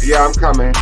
Yeah, I'm coming.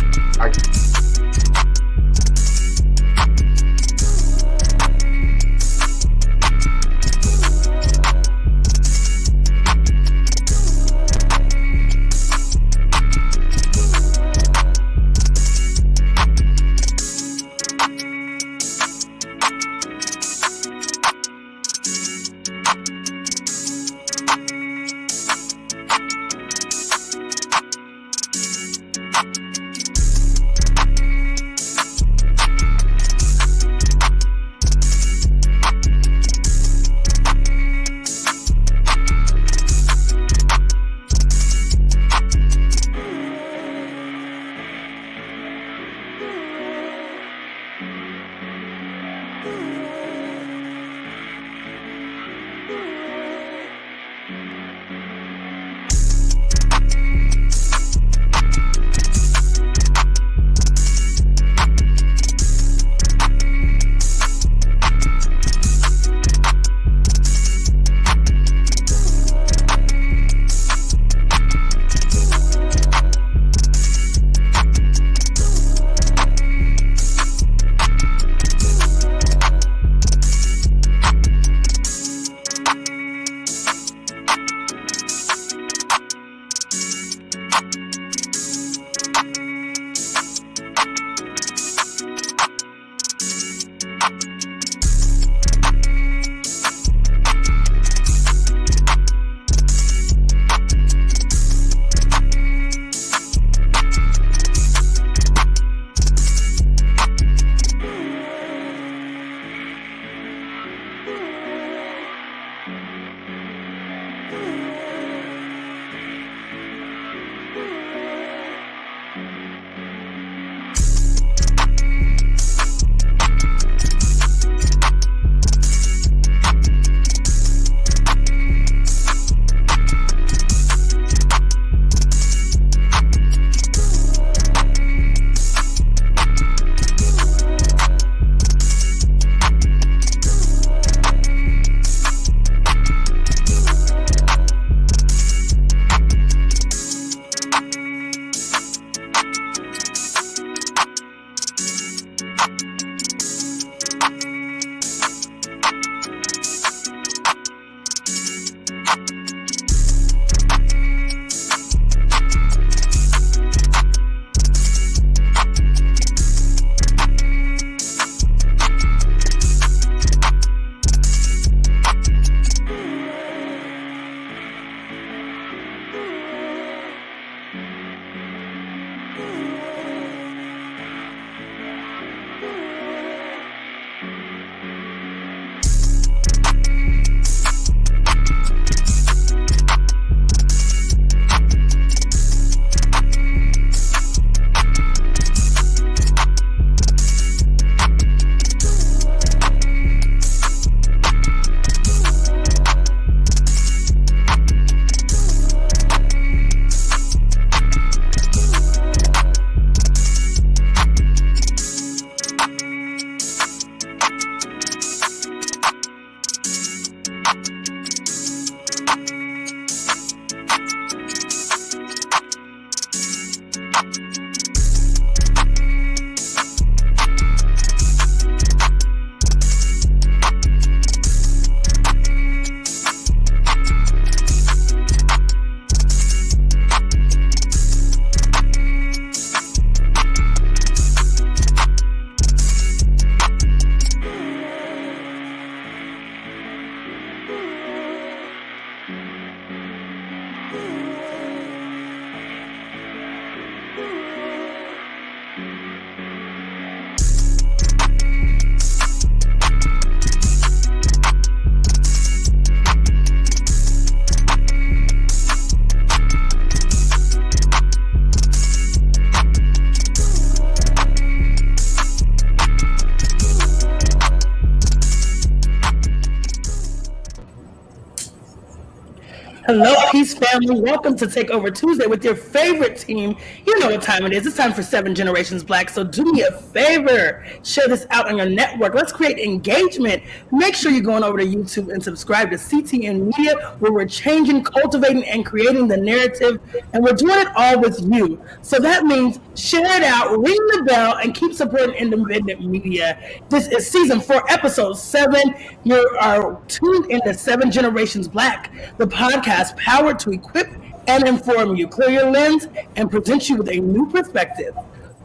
Hello, Peace family. Welcome to Take Over Tuesday with your favorite team. You know what time it is. It's time for 7 Generations Black. So do me a favor. Share this out on your network. Let's create engagement. Make sure you're going over to YouTube and subscribe to CTN Media, where we're changing, cultivating, and creating the narrative. And we're doing it all with you. So that means share it out, ring the bell, and keep supporting independent media. This is season 4, episode 7. You are tuned into 7 Generations Black, the podcast powered to equip and inform you, clear your lens, and present you with a new perspective.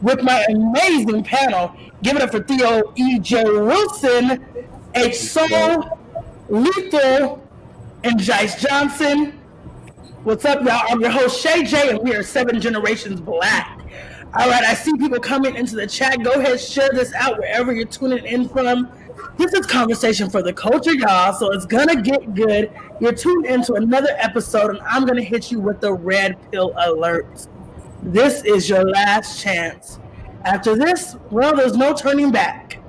With my amazing panel, give it up for Theo E.J. Wilson, H. Soul, Lethal, and Jice Johnson. What's up, y'all? I'm your host, Shay J, and we are 7 Generations Black. All right, I see people coming into the chat. Go ahead, share this out wherever you're tuning in from. This is conversation for the culture, y'all, so it's gonna get good. You're tuned into another episode, and I'm gonna hit you with the red pill alert. This is your last chance. After this, well, there's no turning back.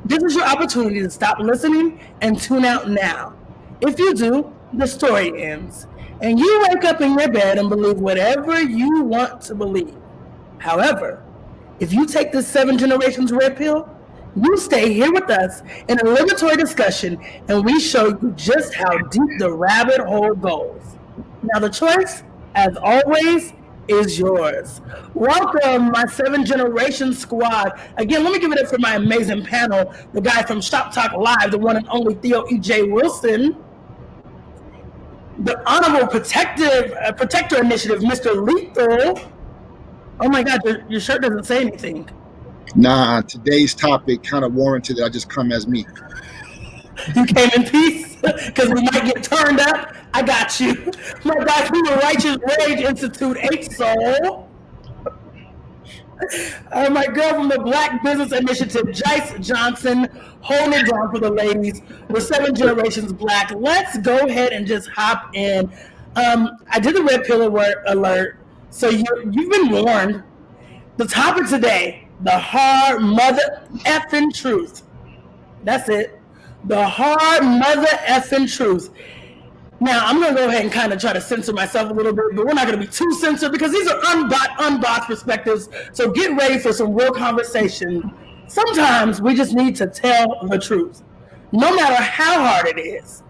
This is your opportunity to stop listening and tune out now. If you do, the story ends, and you wake up in your bed and believe whatever you want to believe. However, if you take this 7 Generations red pill, you stay here with us in a liberatory discussion, and we show you just how deep the rabbit hole goes. Now, the choice, as always, is yours. Welcome, my 7 Generations squad. Again, let me give it up for my amazing panel, the guy from Shop Talk Live, the one and only Theo E.J. Wilson, the Honorable Protector Initiative, Mr. Lethal. Oh my God, your shirt doesn't say anything. Nah, today's topic kind of warranted that I just come as me. You came in peace? Because we might get turned up. I got you. My God, from the Righteous Rage Institute, H-Soul. My girl from the Black Business Initiative, Jice Johnson, holding it down for the ladies. We're 7 Generations Black. Let's go ahead and just hop in. I did the red pill alert, so you've been warned. The topic today, the hard mother effing truth. That's it. The hard mother effing truth. Now, I'm going to go ahead and kind of try to censor myself a little bit, but we're not going to be too censored because these are unbought perspectives. So get ready for some real conversation. Sometimes we just need to tell the truth, no matter how hard it is.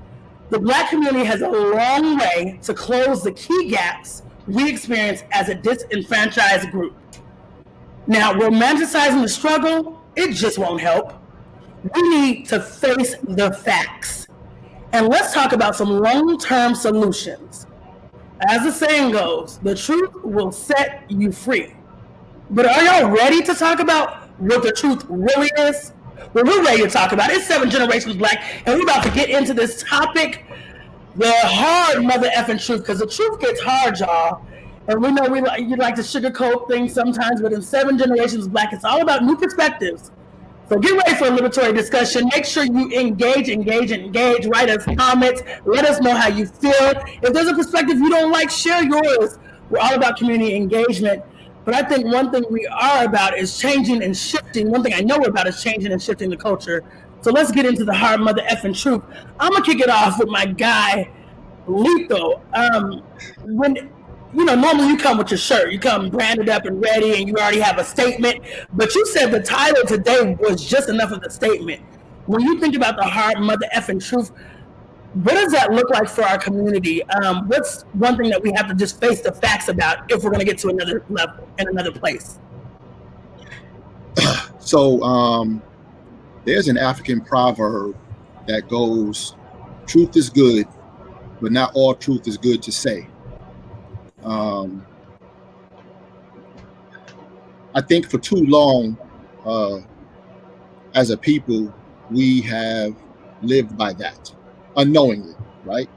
The Black community has a long way to close the key gaps we experience as a disenfranchised group. Now, romanticizing the struggle, it just won't help. We need to face the facts. And let's talk about some long-term solutions. As the saying goes, the truth will set you free. But are y'all ready to talk about what the truth really is? Well, we're ready to talk about it. It's 7 Generations Black, and we're about to get into this topic, the hard mother effing truth, because the truth gets hard, y'all. And we know you like to sugarcoat things sometimes, but in 7 Generations Black, it's all about new perspectives. So get ready for a liberatory discussion. Make sure you engage. Write us comments. Let us know how you feel. If there's a perspective you don't like, share yours. We're all about community engagement. But I think one thing we are about is changing and shifting. One thing I know we're about is changing and shifting the culture. So let's get into the hard mother effing truth. I'm going to kick it off with my guy, Lethal. Normally you come with your shirt, you come branded up and ready, and you already have a statement. But you said the title today was just enough of a statement. When you think about the hard mother effing truth, what does that look like for our community? What's one thing that we have to just face the facts about if we're going to get to another level and another place? So there's an African proverb that goes, truth is good, but not all truth is good to say. I think for too long, as a people, we have lived by that unknowingly, right?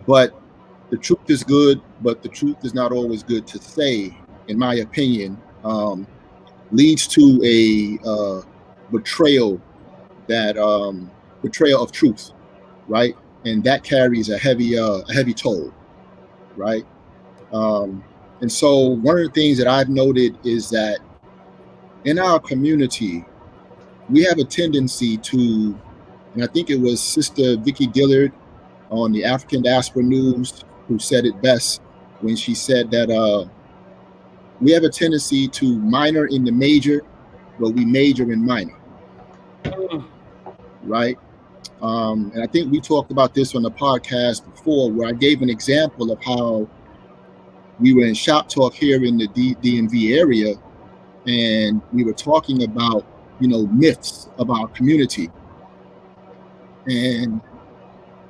But the truth is good, but the truth is not always good to say, in my opinion, leads to a betrayal of truth, right? And that carries a heavy toll. Right. And so one of the things that I've noted is that in our community, we have a tendency to, and I think it was Sister Vicky Dillard on the African Diaspora News who said it best when she said that we have a tendency to minor in the major, but we major in minor, right? And I think we talked about this on the podcast before, where I gave an example of how we were in shop talk here in the DMV area, and we were talking about, myths of our community. And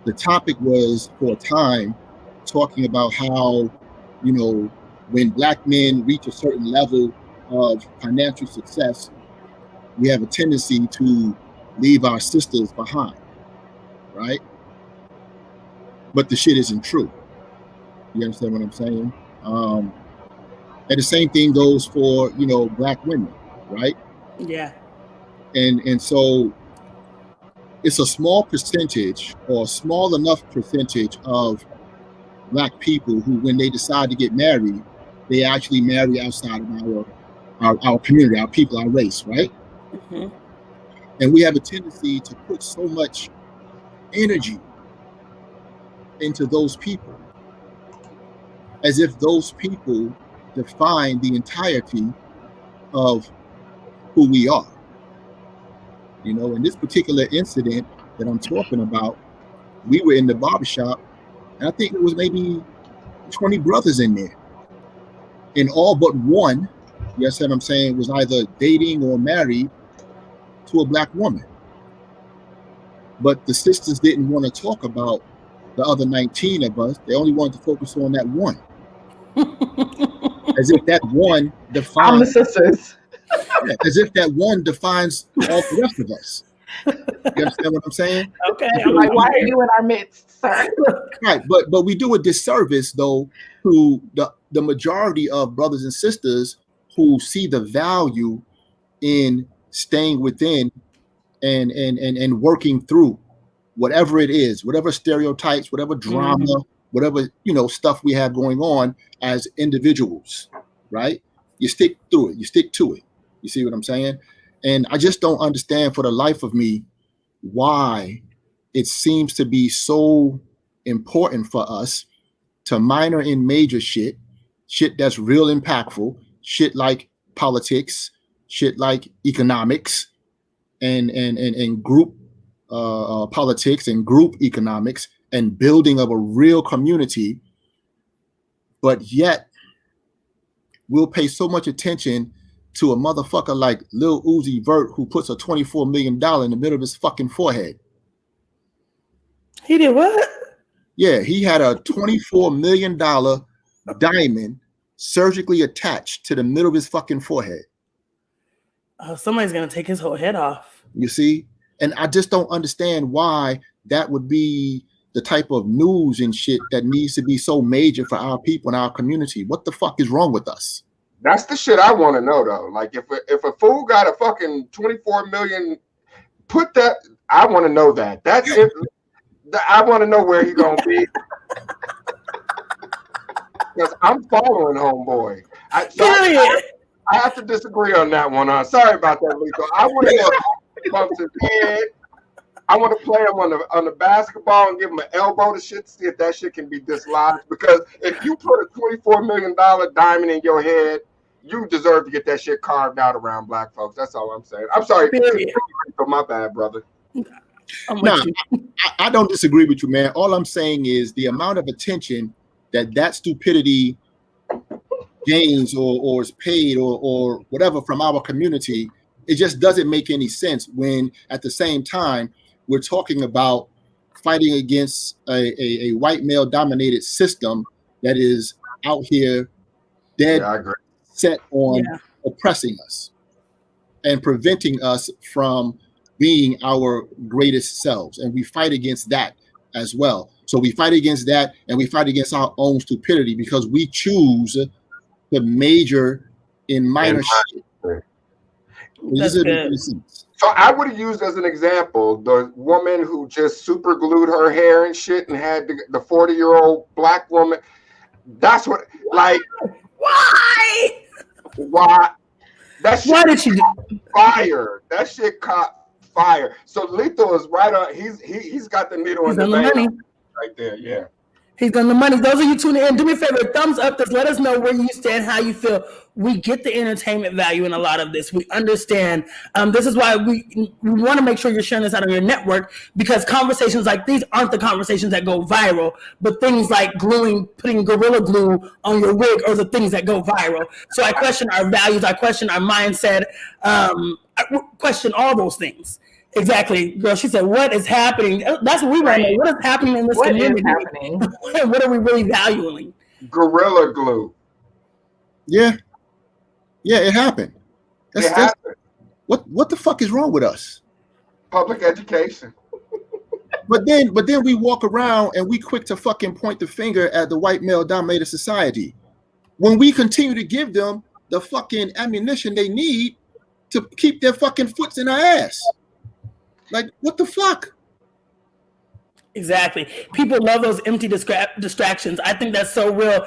the topic was, for a time, talking about how, when Black men reach a certain level of financial success, we have a tendency to leave our sisters behind, right? But the shit isn't true. You understand what I'm saying? And the same thing goes for, Black women, right? Yeah. And so it's a small percentage, or a small enough percentage of Black people who, when they decide to get married, they actually marry outside of our community, our people, our race, right? Mm-hmm. And we have a tendency to put so much energy into those people, as if those people define the entirety of who we are. In this particular incident that I'm talking about, we were in the barbershop, and I think it was maybe 20 brothers in there. And all but one, you understand what I'm saying, was either dating or married to a Black woman. But the sisters didn't want to talk about the other 19 of us. They only wanted to focus on that one. As if that one defines... I'm the sisters. Yeah, as if that one defines all the rest of us. You understand what I'm saying? Okay. I'm like, why are you in our midst, sir? Right, but we do a disservice, though, to the majority of brothers and sisters who see the value in staying within and working through whatever it is, whatever stereotypes, whatever drama, whatever stuff we have going on as individuals, right? You stick through it, you stick to it. You see what I'm saying? And I just don't understand for the life of me why it seems to be so important for us to minor in major shit that's real impactful, shit like politics, shit like economics, and group politics and group economics and building of a real community, but yet we'll pay so much attention to a motherfucker like Lil Uzi Vert, who puts a $24 million in the middle of his fucking forehead. He did what? Yeah, he had a $24 million diamond surgically attached to the middle of his fucking forehead. Oh, somebody's going to take his whole head off. You see? And I just don't understand why that would be the type of news and shit that needs to be so major for our people and our community. What the fuck is wrong with us? That's the shit I want to know, though. Like, if a fool got a fucking 24 million, put that. I want to know that. That's it. I want to know where he's gonna be, because I'm following homeboy. I have to disagree on that one. Sorry about that, Lethal. I want to know if he bumps his head. I want to play him on the basketball and give him an elbow to shit, see if that shit can be dislodged. Because if you put a $24 million diamond in your head, you deserve to get that shit carved out around Black folks. That's all I'm saying. I'm sorry. My bad, brother. No, I don't disagree with you, man. All I'm saying is the amount of attention that stupidity gains or is paid or whatever from our community, it just doesn't make any sense when at the same time we're talking about fighting against a white male dominated system that is out here dead set on oppressing us and preventing us from being our greatest selves. And we fight against that as well. So we fight against that, and we fight against our own stupidity because we choose to major in minor shit. So I would have used as an example the woman who just super glued her hair and shit and had the 40-year-old Black woman. That's what, like, why? That shit Why did she do fire? That shit caught fire. So Lethal is right on. He's got the needle in the vein. right there. Yeah. He's done the money. Those of you tuning in, do me a favor, thumbs up this. Let us know where you stand, how you feel. We get the entertainment value in a lot of this. We understand. This is why we want to make sure you're sharing this out on your network, because conversations like these aren't the conversations that go viral, but things like putting Gorilla Glue on your wig are the things that go viral. So I question our values. I question our mindset. I question all those things. Exactly, girl. She said, "What is happening?" That's what we want to know. What is happening in this community? What is happening? What are we really valuing? Gorilla Glue. Yeah, it happened. It happened. What the fuck is wrong with us? Public education. But then we walk around and we quick to fucking point the finger at the white male dominated society when we continue to give them the fucking ammunition they need to keep their fucking foots in our ass. Like, what the fuck? Exactly. People love those empty distractions. I think that's so real.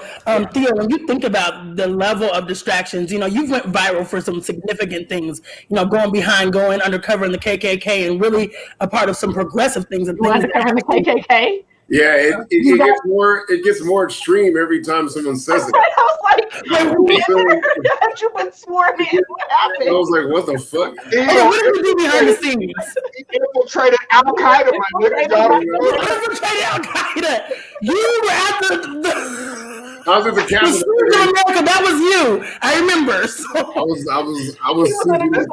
Theo, when you think about the level of distractions, you've went viral for some significant things, going undercover in the KKK, and really a part of some progressive things. And things undercover in the KKK? Yeah, it gets more extreme every time someone says it. I was like, had you been sworn in? What happened? I was like, what the fuck? What did we do behind the scenes? He infiltrated Al Qaeda, my nigga. Infiltrated Al Qaeda. You were at the I was at the Capitol. America, that was you. I remember. So. I was singing this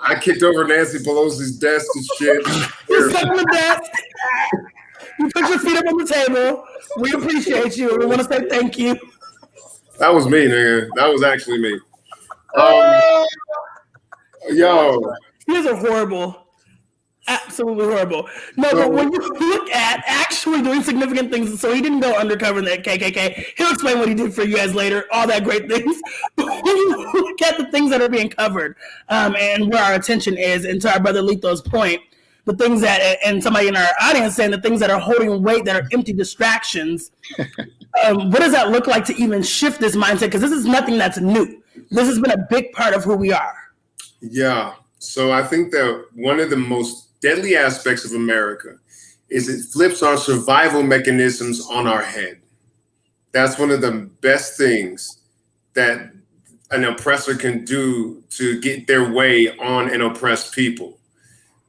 I kicked over Nancy Pelosi's desk and shit. You sat on the desk. You put your feet up on the table. We appreciate you. We want to say thank you. That was me, nigga. That was actually me. Yo. You guys are horrible. Absolutely horrible. No, but when you look at actually doing significant things, so he didn't go undercover in that KKK. He'll explain what he did for you guys later, all that great things. But when you look at the things that are being covered and where our attention is, and to our brother Letho's point, the things that, and somebody in our audience saying the things that are holding weight, that are empty distractions, what does that look like to even shift this mindset? Because this is nothing that's new. This has been a big part of who we are. Yeah. So I think that one of the most deadly aspects of America is it flips our survival mechanisms on our head. That's one of the best things that an oppressor can do to get their way on an oppressed people.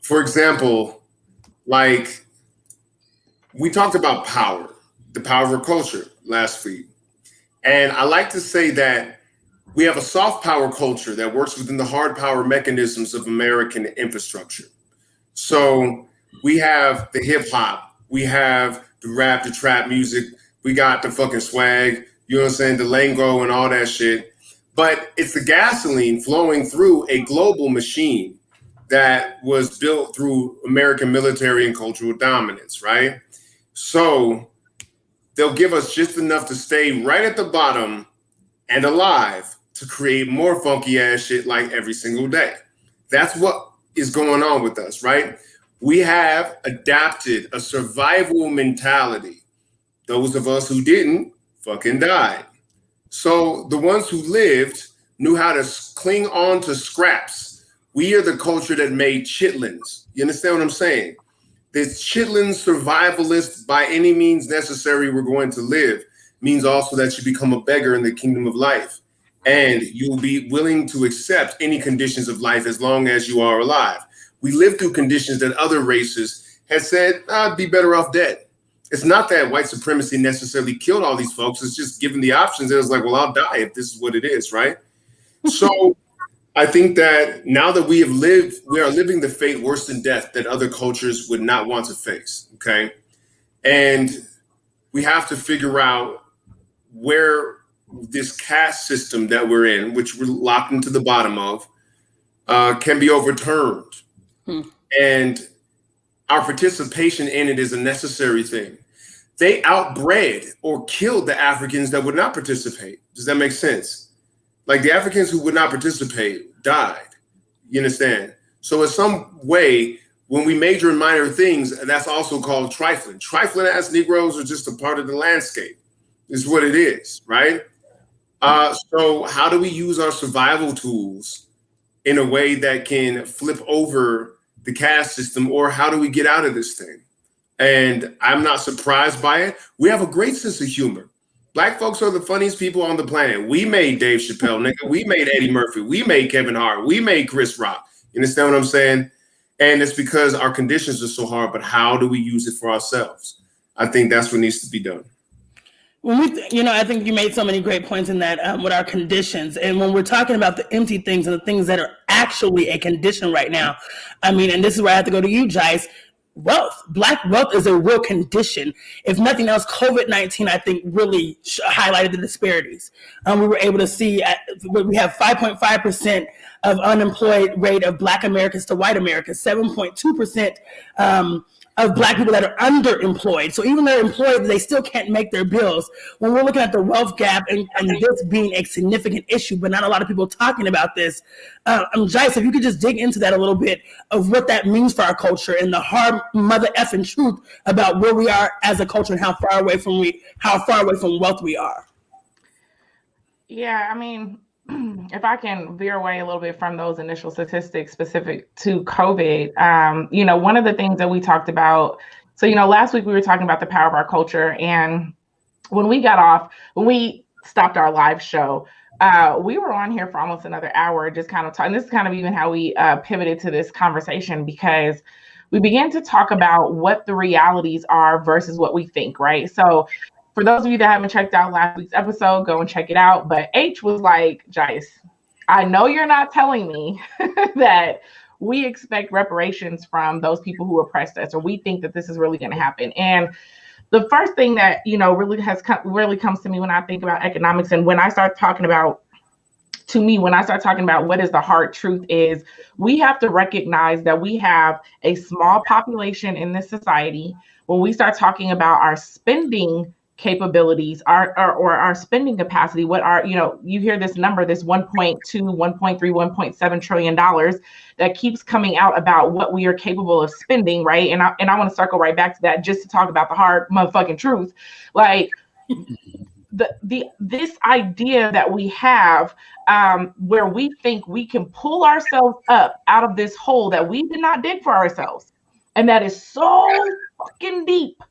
For example, like we talked about power, the power of culture last week. And I like to say that we have a soft power culture that works within the hard power mechanisms of American infrastructure. So we have the hip hop, we have the rap, the trap music, we got the fucking swag, you know what I'm saying, the lingo and all that shit. But it's the gasoline flowing through a global machine that was built through American military and cultural dominance, right? So they'll give us just enough to stay right at the bottom and alive to create more funky ass shit like every single day. That's what is going on with us, right? We have adapted a survival mentality. Those of us who didn't fucking died. So the ones who lived knew how to cling on to scraps. We are the culture that made chitlins. You understand what I'm saying? This chitlin survivalist, by any means necessary we're going to live, means also that you become a beggar in the kingdom of life. And you'll be willing to accept any conditions of life as long as you are alive. We live through conditions that other races had said, I'd be better off dead. It's not that white supremacy necessarily killed all these folks. It's just given the options. It was like, well, I'll die if this is what it is, right? So I think that now that we are living the fate worse than death that other cultures would not want to face, okay? And we have to figure out where this caste system that we're in, which we're locked into the bottom of, can be overturned. And our participation in it is a necessary thing. They outbred or killed the Africans that would not participate. Does that make sense? Like the Africans who would not participate died. You understand? So in some way, when we major in minor things, that's also called trifling. Trifling ass Negroes are just a part of the landscape, is what it is, right? So how do we use our survival tools in a way that can flip over the caste system, or how do we get out of this thing? And I'm not surprised by it. We have a great sense of humor. Black folks are the funniest people on the planet. We made Dave Chappelle, nigga. We made Eddie Murphy. We made Kevin Hart. We made Chris Rock. You understand what I'm saying? And it's because our conditions are so hard, but how do we use it for ourselves? I think that's what needs to be done. I think you made so many great points in that with our conditions. And when we're talking about the empty things and the things that are actually a condition right now, I mean, and this is where I have to go to you, Jice. Wealth, Black wealth is a real condition. If nothing else, COVID-19, I think, really highlighted the disparities. We were able to see we have 5.5% of unemployed rate of Black Americans to white Americans, 7.2% of Black people that are underemployed. So even though they're employed, they still can't make their bills. When we're looking at the wealth gap and this being a significant issue, but not a lot of people talking about this, Jice, if you could just dig into that a little bit of what that means for our culture and the hard mother effing truth about where we are as a culture and how far away from wealth we are. Yeah, I mean, if I can veer away a little bit from those initial statistics specific to COVID, one of the things that we talked about, so, last week we were talking about the power of our culture. And when we stopped our live show, we were on here for almost another hour, just kind of talking. This is kind of even how we pivoted to this conversation, because we began to talk about what the realities are versus what we think, right? So for those of you that haven't checked out last week's episode, go and check it out. But H was like, Jice, I know you're not telling me that we expect reparations from those people who oppressed us, or we think that this is really going to happen. And the first thing that, really comes to me when I think about economics, and when I start talking about what is the hard truth, is we have to recognize that we have a small population in this society. When we start talking about our spending capabilities, our spending capacity, you hear this number, this 1.2, 1.3, 1.7 trillion dollars that keeps coming out about what we are capable of spending, right? And I want to circle right back to that just to talk about the hard motherfucking truth. Like this idea that we have, where we think we can pull ourselves up out of this hole that we did not dig for ourselves, and that is so fucking deep,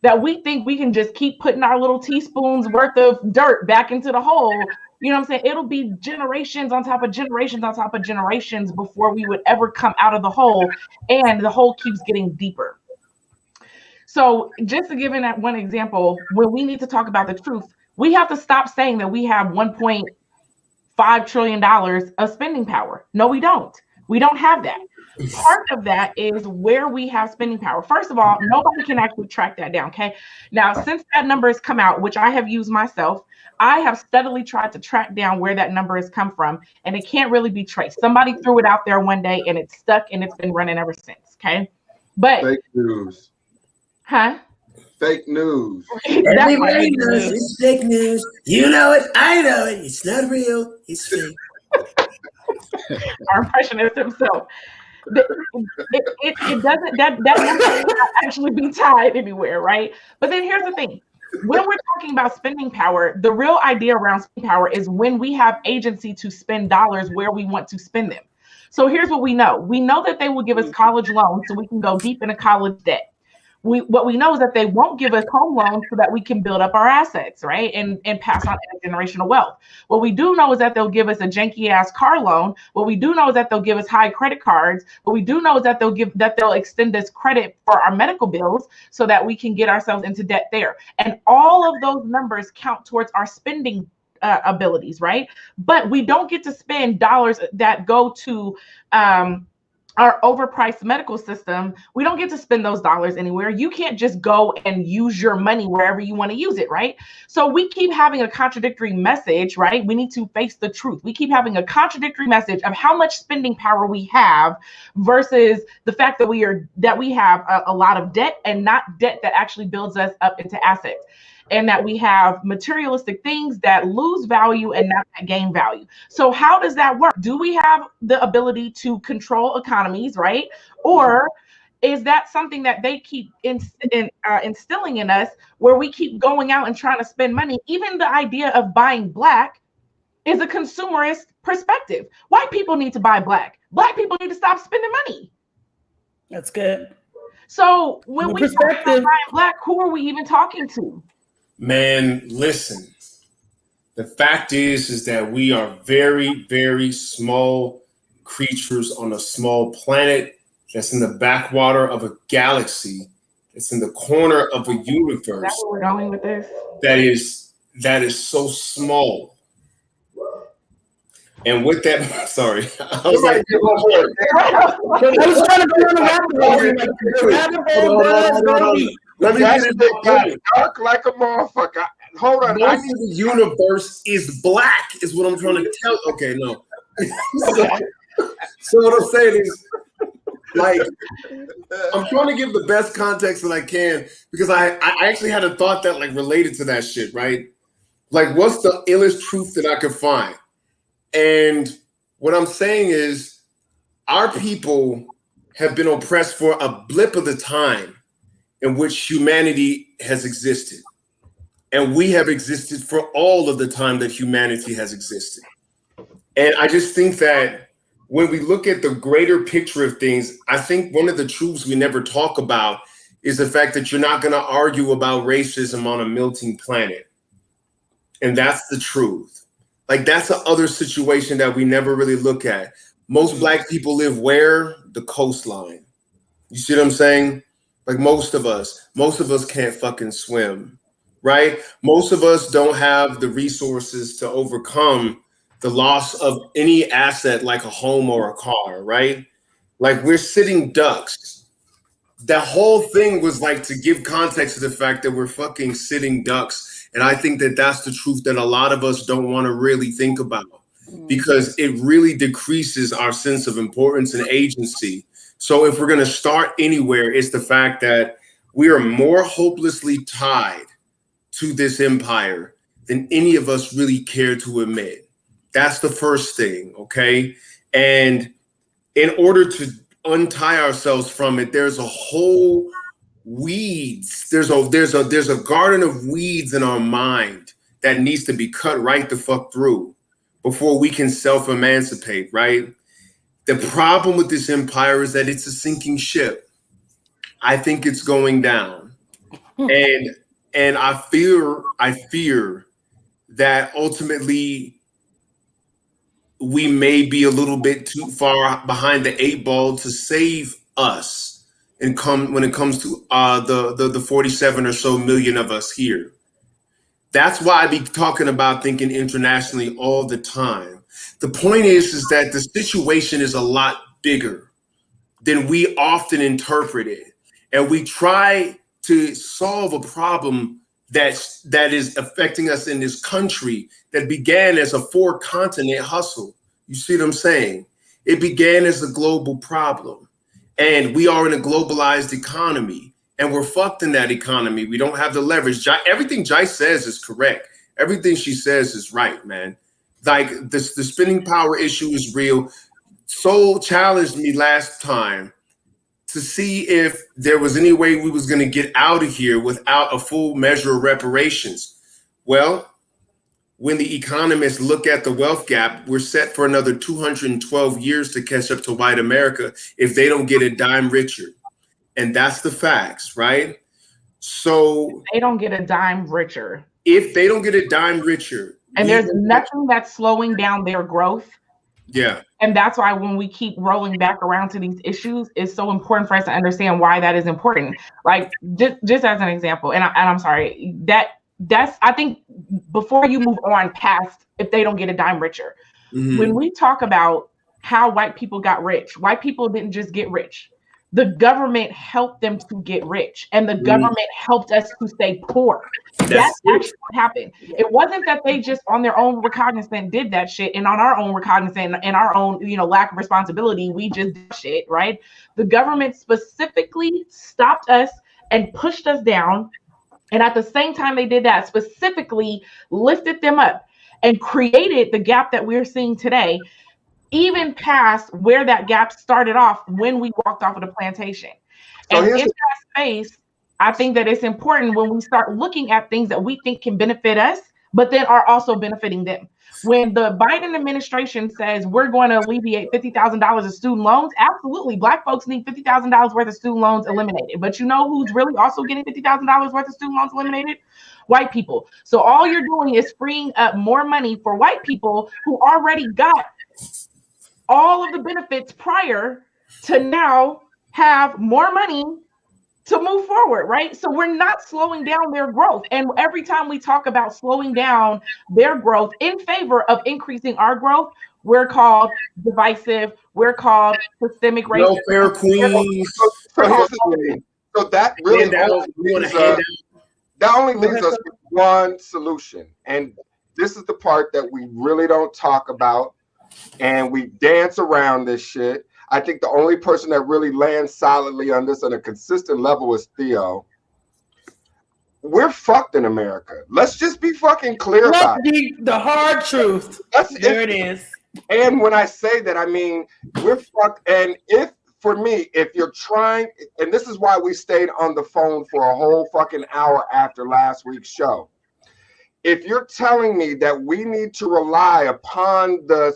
that we think we can just keep putting our little teaspoons worth of dirt back into the hole. You know what I'm saying? It'll be generations on top of generations on top of generations before we would ever come out of the hole, and the hole keeps getting deeper. So just to give in that one example, when we need to talk about the truth, we have to stop saying that we have $1.5 trillion of spending power. No, we don't. We don't have that. Part of that is where we have spending power. First of all, nobody can actually track that down, okay? Now, since that number has come out, which I have used myself, I have steadily tried to track down where that number has come from, and it can't really be traced. Somebody threw it out there one day, and it's stuck, and it's been running ever since, okay? But fake news. Huh? Fake news. Everybody knows it's fake news. You know it. I know it. It's not real. It's fake. Our impressionist himself. It doesn't, that number cannot actually be tied anywhere, right? But then here's the thing. When we're talking about spending power, the real idea around spending power is when we have agency to spend dollars where we want to spend them. So here's what we know. We know that they will give us college loans so we can go deep into college debt. What we know is that they won't give us home loans so that we can build up our assets, right? And pass on intergenerational wealth. What we do know is that they'll give us a janky ass car loan. What we do know is that they'll give us high credit cards. What we do know is that they'll extend us credit for our medical bills so that we can get ourselves into debt there. And all of those numbers count towards our spending abilities, right? But we don't get to spend dollars that go to our overpriced medical system. We don't get to spend those dollars anywhere. You can't just go and use your money wherever you want to use it, right? So we keep having a contradictory message, right? We need to face the truth. We keep having a contradictory message of how much spending power we have versus the fact that we have a lot of debt, and not debt that actually builds us up into assets. And that we have materialistic things that lose value and not that gain value. So how does that work? Do we have the ability to control economies, right? Or is that something that they keep instilling in us, where we keep going out and trying to spend money? Even the idea of buying black is a consumerist perspective. White people need to buy black. Black people need to stop spending money. That's good. So when we talk about buying black, who are we even talking to? Man, listen. The fact is that we are very, very small creatures on a small planet that's in the backwater of a galaxy. It's in the corner of a universe. Is that where we're going with this? That is so small. And with that, sorry, I was like, I was trying to go on a rabbit hole. Let me get it dark like a motherfucker. Hold on. Most of the universe is black, is what I'm trying to tell. Okay, no. So what I'm saying is, like, I'm trying to give the best context that I can, because I actually had a thought that like related to that shit, right? Like, what's the illest truth that I could find? And what I'm saying is, our people have been oppressed for a blip of the time in which humanity has existed. And we have existed for all of the time that humanity has existed. And I just think that when we look at the greater picture of things, I think one of the truths we never talk about is the fact that you're not going to argue about racism on a melting planet. And that's the truth. Like, that's the other situation that we never really look at. Most black people live where? The coastline. You see what I'm saying? Like, most of us can't fucking swim. Right? Most of us don't have the resources to overcome the loss of any asset like a home or a car, right? Like, we're sitting ducks. That whole thing was like to give context to the fact that we're fucking sitting ducks. And I think that that's the truth that a lot of us don't want to really think about, because it really decreases our sense of importance and agency. So if we're going to start anywhere, it's the fact that we are more hopelessly tied to this empire than any of us really care to admit. That's the first thing, okay? And in order to untie ourselves from it, there's a whole weeds. There's a garden of weeds in our mind that needs to be cut right the fuck through before we can self-emancipate, right? The problem with this empire is that it's a sinking ship. I think it's going down. And I fear that ultimately we may be a little bit too far behind the 8 ball to save us, and when it comes to the 47 or so million of us here. That's why I be talking about thinking internationally all the time. The point is that the situation is a lot bigger than we often interpret it, and we try to solve a problem that is affecting us in this country that began as a 4-continent hustle. You see what I'm saying? It began as a global problem, and we are in a globalized economy, and we're fucked in that economy. We don't have the leverage. Everything Jice says is correct. Everything she says is right, man. Like, the spending power issue is real. Soul challenged me last time to see if there was any way we was going to get out of here without a full measure of reparations. Well, when the economists look at the wealth gap, we're set for another 212 years to catch up to white America if they don't get a dime richer. And that's the facts, right? So they don't get a dime richer. If they don't get a dime richer. And there's nothing that's slowing down their growth. Yeah. And that's why when we keep rolling back around to these issues, it's so important for us to understand why that is important. Like, just as an example, and I'm sorry, that's I think before you move on past if they don't get a dime richer, when we talk about how white people got rich, white people didn't just get rich. The government helped them to get rich, and the government helped us to stay poor. That's actually what happened. It wasn't that they just on their own recognizant did that shit, and on our own recognizant and our own, lack of responsibility, we just did shit, right? The government specifically stopped us and pushed us down, and at the same time they did that, specifically lifted them up and created the gap that we're seeing today, even past where that gap started off when we walked off of the plantation. And in that space, I think that it's important when we start looking at things that we think can benefit us, but then are also benefiting them. When the Biden administration says we're going to alleviate $50,000 of student loans, absolutely, Black folks need $50,000 worth of student loans eliminated. But you know who's really also getting $50,000 worth of student loans eliminated? White people. So all you're doing is freeing up more money for white people who already got all of the benefits prior to now have more money to move forward, right? So we're not slowing down their growth. And every time we talk about slowing down their growth in favor of increasing our growth, we're called divisive, we're called systemic racism. No fair queens. So here's the thing. So that really only leaves us with one solution. And this is the part that we really don't talk about. And we dance around this shit. I think the only person that really lands solidly on this on a consistent level is Theo. We're fucked in America. Let's just be fucking clear about it. The hard truth. There it is. And when I say that, I mean, we're fucked. And for me, if you're trying, and this is why we stayed on the phone for a whole fucking hour after last week's show. If you're telling me that we need to rely upon the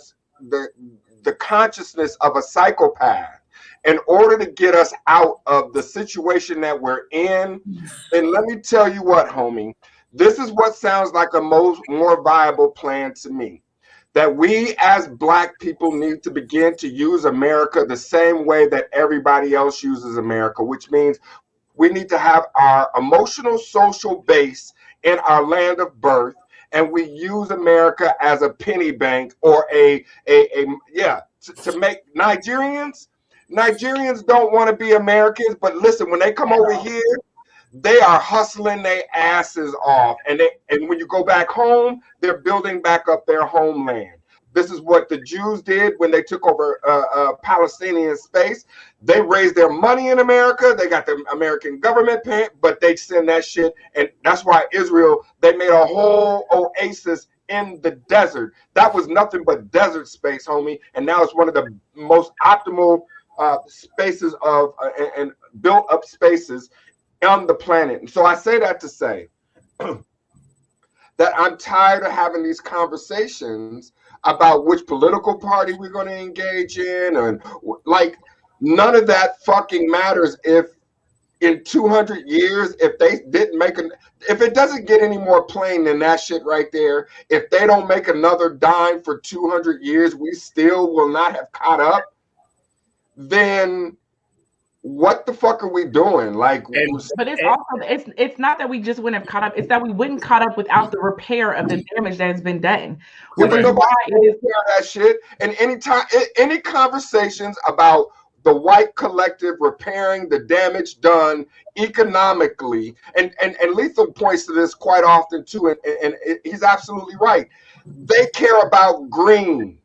consciousness of a psychopath in order to get us out of the situation that we're in, then let me tell you what, homie, this is what sounds like a more viable plan to me. That we as Black people need to begin to use America the same way that everybody else uses America, which means we need to have our emotional social base in our land of birth, and we use America as a penny bank or to make Nigerians don't want to be Americans, but listen, when they come over here, they are hustling their asses off, and when you go back home, they're building back up their homeland. This is what the Jews did when they took over Palestinian space. They raised their money in America. They got the American government paying, but they send that shit. And that's why Israel, they made a whole oasis in the desert. That was nothing but desert space, homie. And now it's one of the most optimal spaces of and built up spaces on the planet. And so I say that to say that I'm tired of having these conversations about which political party we're going to engage in, and like none of that fucking matters if in 200 years, if they didn't make if it doesn't get any more plain than that shit right there, if they don't make another dime for 200 years, we still will not have caught up, then what the fuck are we doing? Like, but it's also it's not that we just wouldn't have caught up. It's that we wouldn't caught up without the repair of the damage that has been done. Which is why it is that shit. And any conversations about the white collective repairing the damage done economically, and Lethal points to this quite often too, and he's absolutely right. They care about green.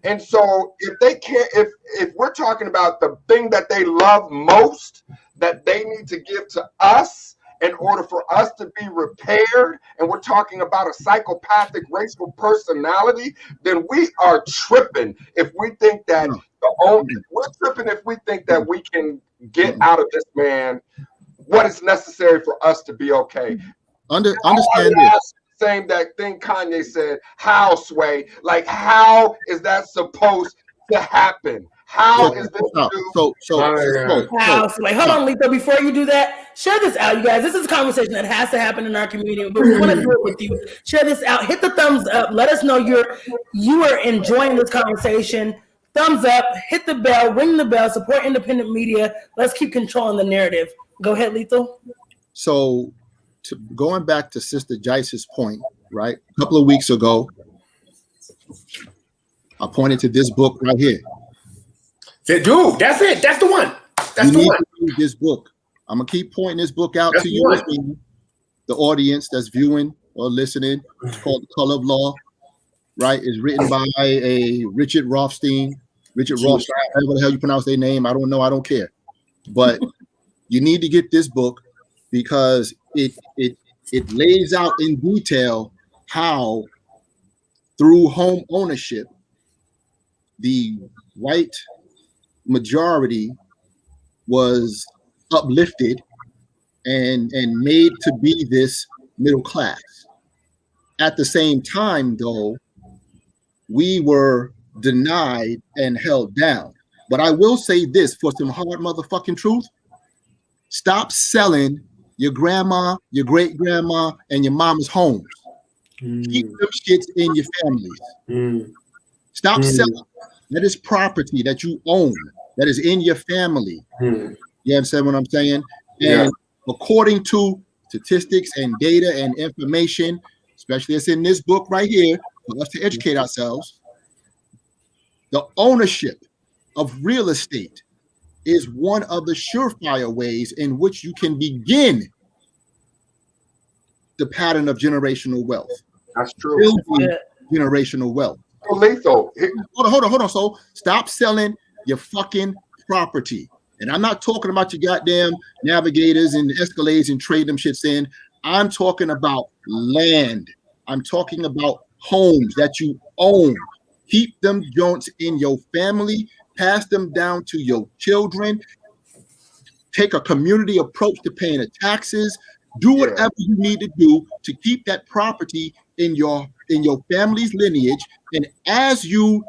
And so if they care, if we're talking about the thing that they love most, that they need to give to us in order for us to be repaired, and we're talking about a psychopathic racial personality, then we are tripping if we think that we're tripping if we think that we can get out of this man what is necessary for us to be okay. Understand this. Same that thing Kanye said, how, Sway? Like, how is that supposed to happen? How is this how, Sway? Hold on, Lethal, before you do that, share this out, you guys. This is a conversation that has to happen in our community, but we want to do it with you. Share this out. Hit the thumbs up. Let us know you are enjoying this conversation. Thumbs up, hit the bell, ring the bell, support independent media. Let's keep controlling the narrative. Go ahead, Lethal. So, going back to Sister Jice's point, right? A couple of weeks ago, I pointed to this book right here. Dude, that's it. That's the one. That's the one. To read this book. I'm gonna keep pointing this book out to you, the audience that's viewing or listening. It's called The Color of Law, right? It's written by a Richard Rothstein, whatever the hell you pronounce their name. I don't know. I don't care. But you need to get this book because it lays out in detail how through home ownership, the white majority was uplifted and made to be this middle class At the same time, though, we were denied and held down. But I will say this for some hard motherfucking truth. Stop selling your grandma, your great grandma, and your mama's homes. Keep them shits in your families. Stop selling. That is property that you own, that is in your family. You understand what I'm saying? And according to statistics and data and information, especially it's in this book right here, for us to educate ourselves, the ownership of real estate is one of the surefire ways in which you can begin the pattern of generational wealth. That's true. Building generational wealth. So lethal. Hold on. So stop selling your fucking property. And I'm not talking about your goddamn navigators and Escalades and trade them shits in. I'm talking about land. I'm talking about homes that you own. Keep them joints in your family. Pass them down to your children. Take a community approach to paying the taxes. Do whatever you need to do to keep that property in your family's lineage. And as your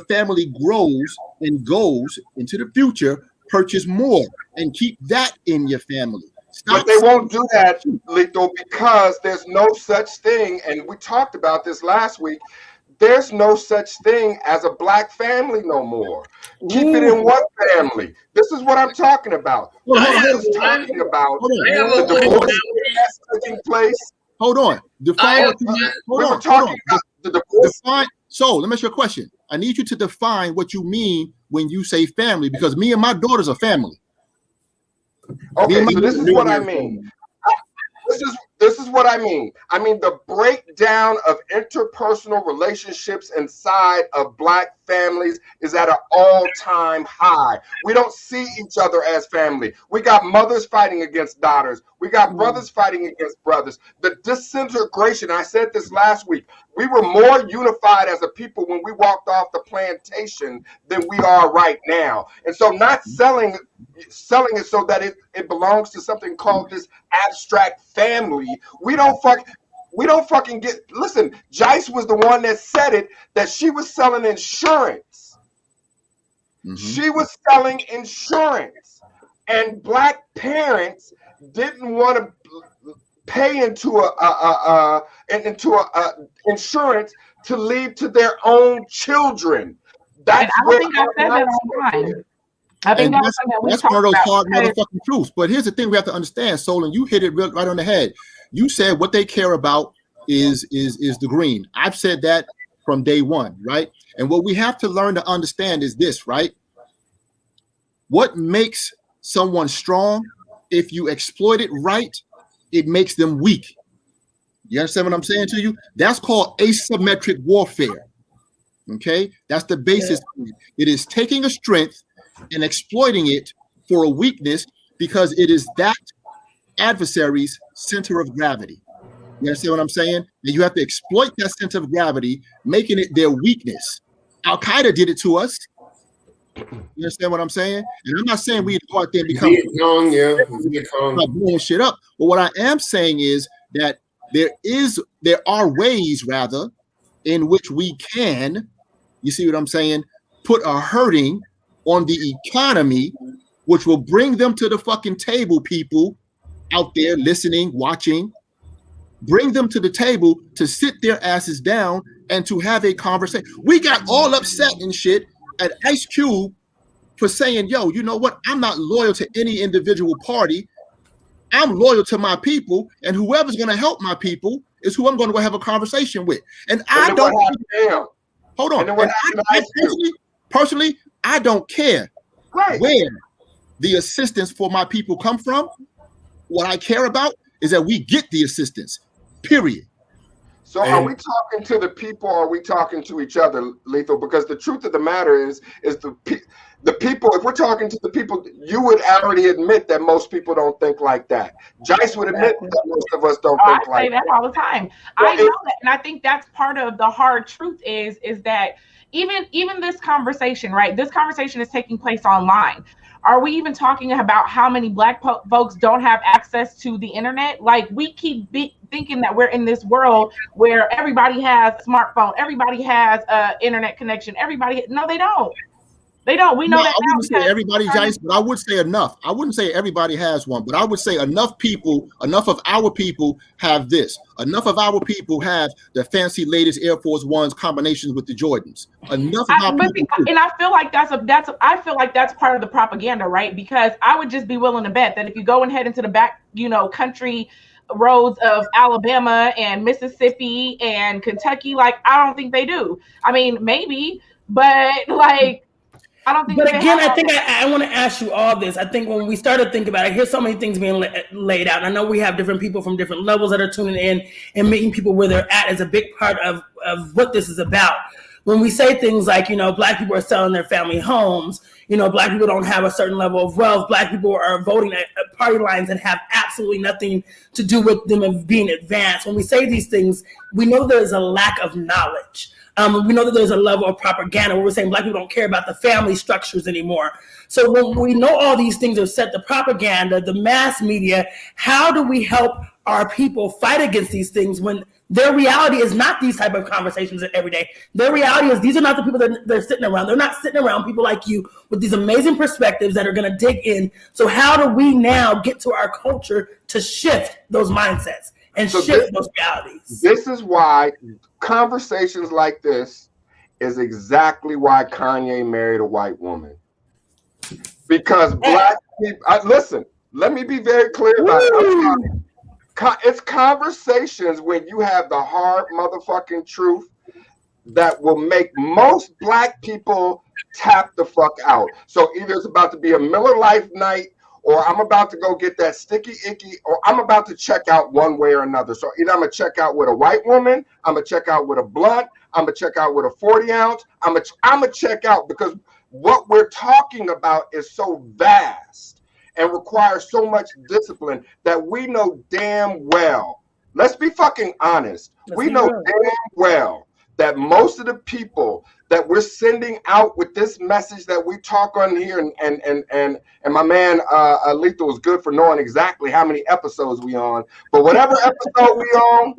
family grows and goes into the future, purchase more and keep that in your family. But they won't do that, Lethal, because there's no such thing, and we talked about this last week, there's no such thing as a black family no more. Keep it in one family. This is what I'm talking about. This is talking about the divorce that's taking place. Hold on. Define the divorce. So let me ask you a question. I need you to define what you mean when you say family, because me and my daughters are family. Okay, so this is what I mean. This is what I mean. I mean the breakdown of interpersonal relationships inside of black families is at an all-time high. We don't see each other as family. We got mothers fighting against daughters. We got brothers fighting against brothers. The disintegration, I said this last week, we were more unified as a people when we walked off the plantation than we are right now. And so not selling it so that it belongs to something called this abstract family. We don't fucking get. Listen, Jice was the one that said it, that she was selling insurance. She was selling insurance, and black parents didn't want to pay into a insurance to leave to their own children. That's I don't think I said that online. I think that's one of those hard motherfucking truths. But here's the thing we have to understand, Solon, you hit it right on the head. You said what they care about is the green. I've said that from day one, right? And what we have to learn to understand is this, right? What makes someone strong, if you exploit it right, it makes them weak. You understand what I'm saying to you? That's called asymmetric warfare. Okay? That's the basis. It is taking a strength and exploiting it for a weakness because it is that adversary's center of gravity. You understand what I'm saying? And you have to exploit that center of gravity, making it their weakness. Al-Qaeda did it to us. You understand what I'm saying? And I'm not saying we go out there and become blowing shit up. But what I am saying is that there are ways, rather, in which we can, you see what I'm saying, put a hurting on the economy, which will bring them to the fucking table, people out there listening, watching, bring them to the table to sit their asses down and to have a conversation. We got all upset and shit at Ice Cube for saying, yo, you know what? I'm not loyal to any individual party. I'm loyal to my people, and whoever's going to help my people is who I'm going to have a conversation with. And I don't. Hold on. Personally, I don't care where the assistance for my people come from. What I care about is that we get the assistance, period. So are we talking to the people or are we talking to each other, Lethal? Because the truth of the matter is The people, if we're talking to the people, you would already admit that most people don't think like that. Jice would admit that most of us don't think like that. I say that all the time. Well, I know that, and I think that's part of the hard truth is that even this conversation, right? This conversation is taking place online. Are we even talking about how many Black folks don't have access to the internet? Like, we keep thinking that we're in this world where everybody has a smartphone, everybody has an internet connection, no, they don't. They don't. We know that. I wouldn't say everybody, Jice, but I would say enough. I wouldn't say everybody has one, but I would say enough of our people have this. Enough of our people have the fancy latest Air Force Ones combinations with the Jordans. Enough of our people. And I feel like that's part of the propaganda, right? Because I would just be willing to bet that if you go and head into the back, country roads of Alabama and Mississippi and Kentucky, like, I don't think they do. I mean, maybe, but like, I don't think. But again, I think I want to ask you all this. I think when we start to think about it, here's so many things being laid out. And I know we have different people from different levels that are tuning in, and meeting people where they're at is a big part of what this is about. When we say things like, Black people are selling their family homes, Black people don't have a certain level of wealth, Black people are voting at party lines that have absolutely nothing to do with them being advanced. When we say these things, we know there's a lack of knowledge. We know that there's a level of propaganda where we're saying Black people don't care about the family structures anymore. So when we know all these things are set, the propaganda, the mass media, how do we help our people fight against these things when their reality is not these type of conversations every day? Their reality is these are not the people that they're sitting around. They're not sitting around people like you with these amazing perspectives that are going to dig in. So how do we now get to our culture to shift those mindsets and shift those realities? This is why conversations like this is exactly why Kanye married a white woman. Because Black people, listen, let me be very clear about it. It's conversations when you have the hard motherfucking truth that will make most Black people tap the fuck out. So either it's about to be a Miller Lite night, or I'm about to go get that sticky icky, or I'm about to check out one way or another. So either I'm going to check out with a white woman, I'm going to check out with a blunt, I'm going to check out with a 40 ounce, I'm going to check out, because what we're talking about is so vast and requires so much discipline that we know damn well. Let's be fucking honest. We know damn well that most of the people that we're sending out with this message that we talk on here, and my man Lethal is good for knowing exactly how many episodes we on. But whatever episode we on,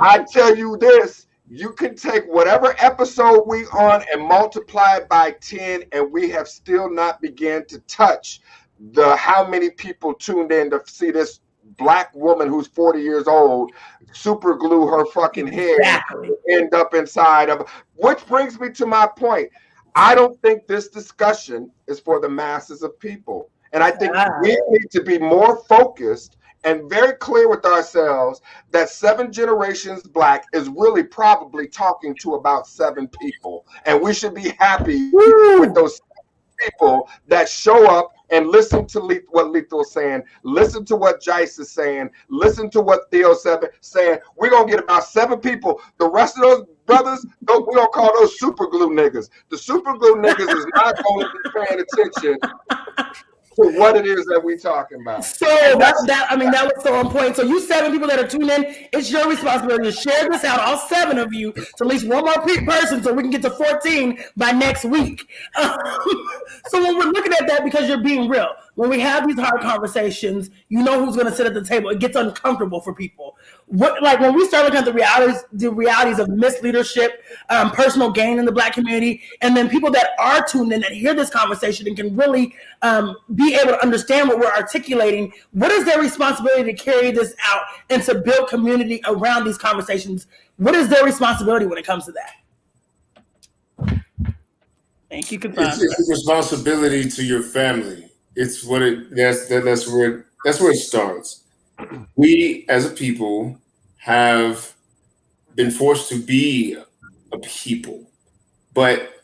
I tell you this, you can take whatever episode we on and multiply it by 10, and we have still not begun to touch the how many people tuned in to see this Black woman who's 40 years old super glue her fucking head end up inside of, which brings me to my point. I don't think this discussion is for the masses of people, and I think we need to be more focused and very clear with ourselves that 7 generations Black is really probably talking to about 7 people, and we should be happy with those people that show up and listen to what Lethal is saying, listen to what Jice is saying, listen to what Theo is saying. We're going to get about 7 people. The rest of those brothers, we're going to call those super glue niggas. The super glue niggas is not going to be paying attention to what it is that we talking about. So that was so on point. So you 7 people that are tuning in, it's your responsibility to share this out, all 7 of you, to at least one more person so we can get to 14 by next week. So when we're looking at that, because you're being real, when we have these hard conversations, you know who's going to sit at the table. It gets uncomfortable for people. When we start looking at the realities of misleadership, personal gain in the Black community, and then people that are tuned in that hear this conversation and can really be able to understand what we're articulating, what is their responsibility to carry this out and to build community around these conversations? What is their responsibility when it comes to that? Thank you, Cassandra. It's a responsibility to your family. It's what that's where it starts. We as a people have been forced to be a people, but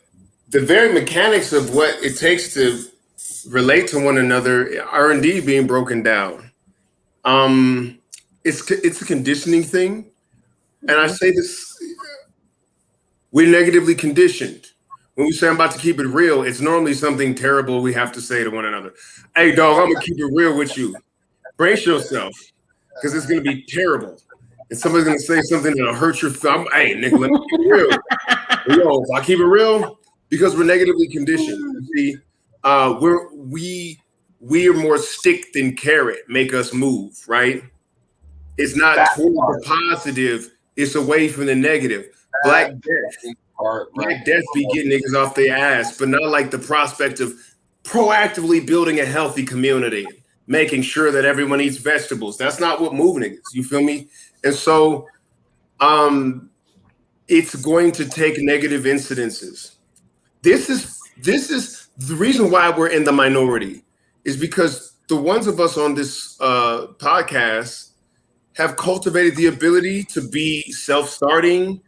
the very mechanics of what it takes to relate to one another are indeed being broken down. It's a conditioning thing, and I say this: we're negatively conditioned. when we say I'm about to keep it real, it's normally something terrible we have to say to one another. Hey, dog, I'm gonna keep it real with you. Brace yourself, because it's gonna be terrible. And somebody's gonna say something that'll hurt your feelings. Hey, nigga, let me keep it real. Yo, if I keep it real, because we're negatively conditioned. You see, we are more stick than carrot. Make us move, right? It's not toward the positive. It's away from the negative. Black Death be getting niggas off their ass, but not like the prospect of proactively building a healthy community, making sure that everyone eats vegetables. That's not what moving is. You feel me? And so, it's going to take negative incidences. This is the reason why we're in the minority, is because the ones of us on this podcast have cultivated the ability to be self-starting,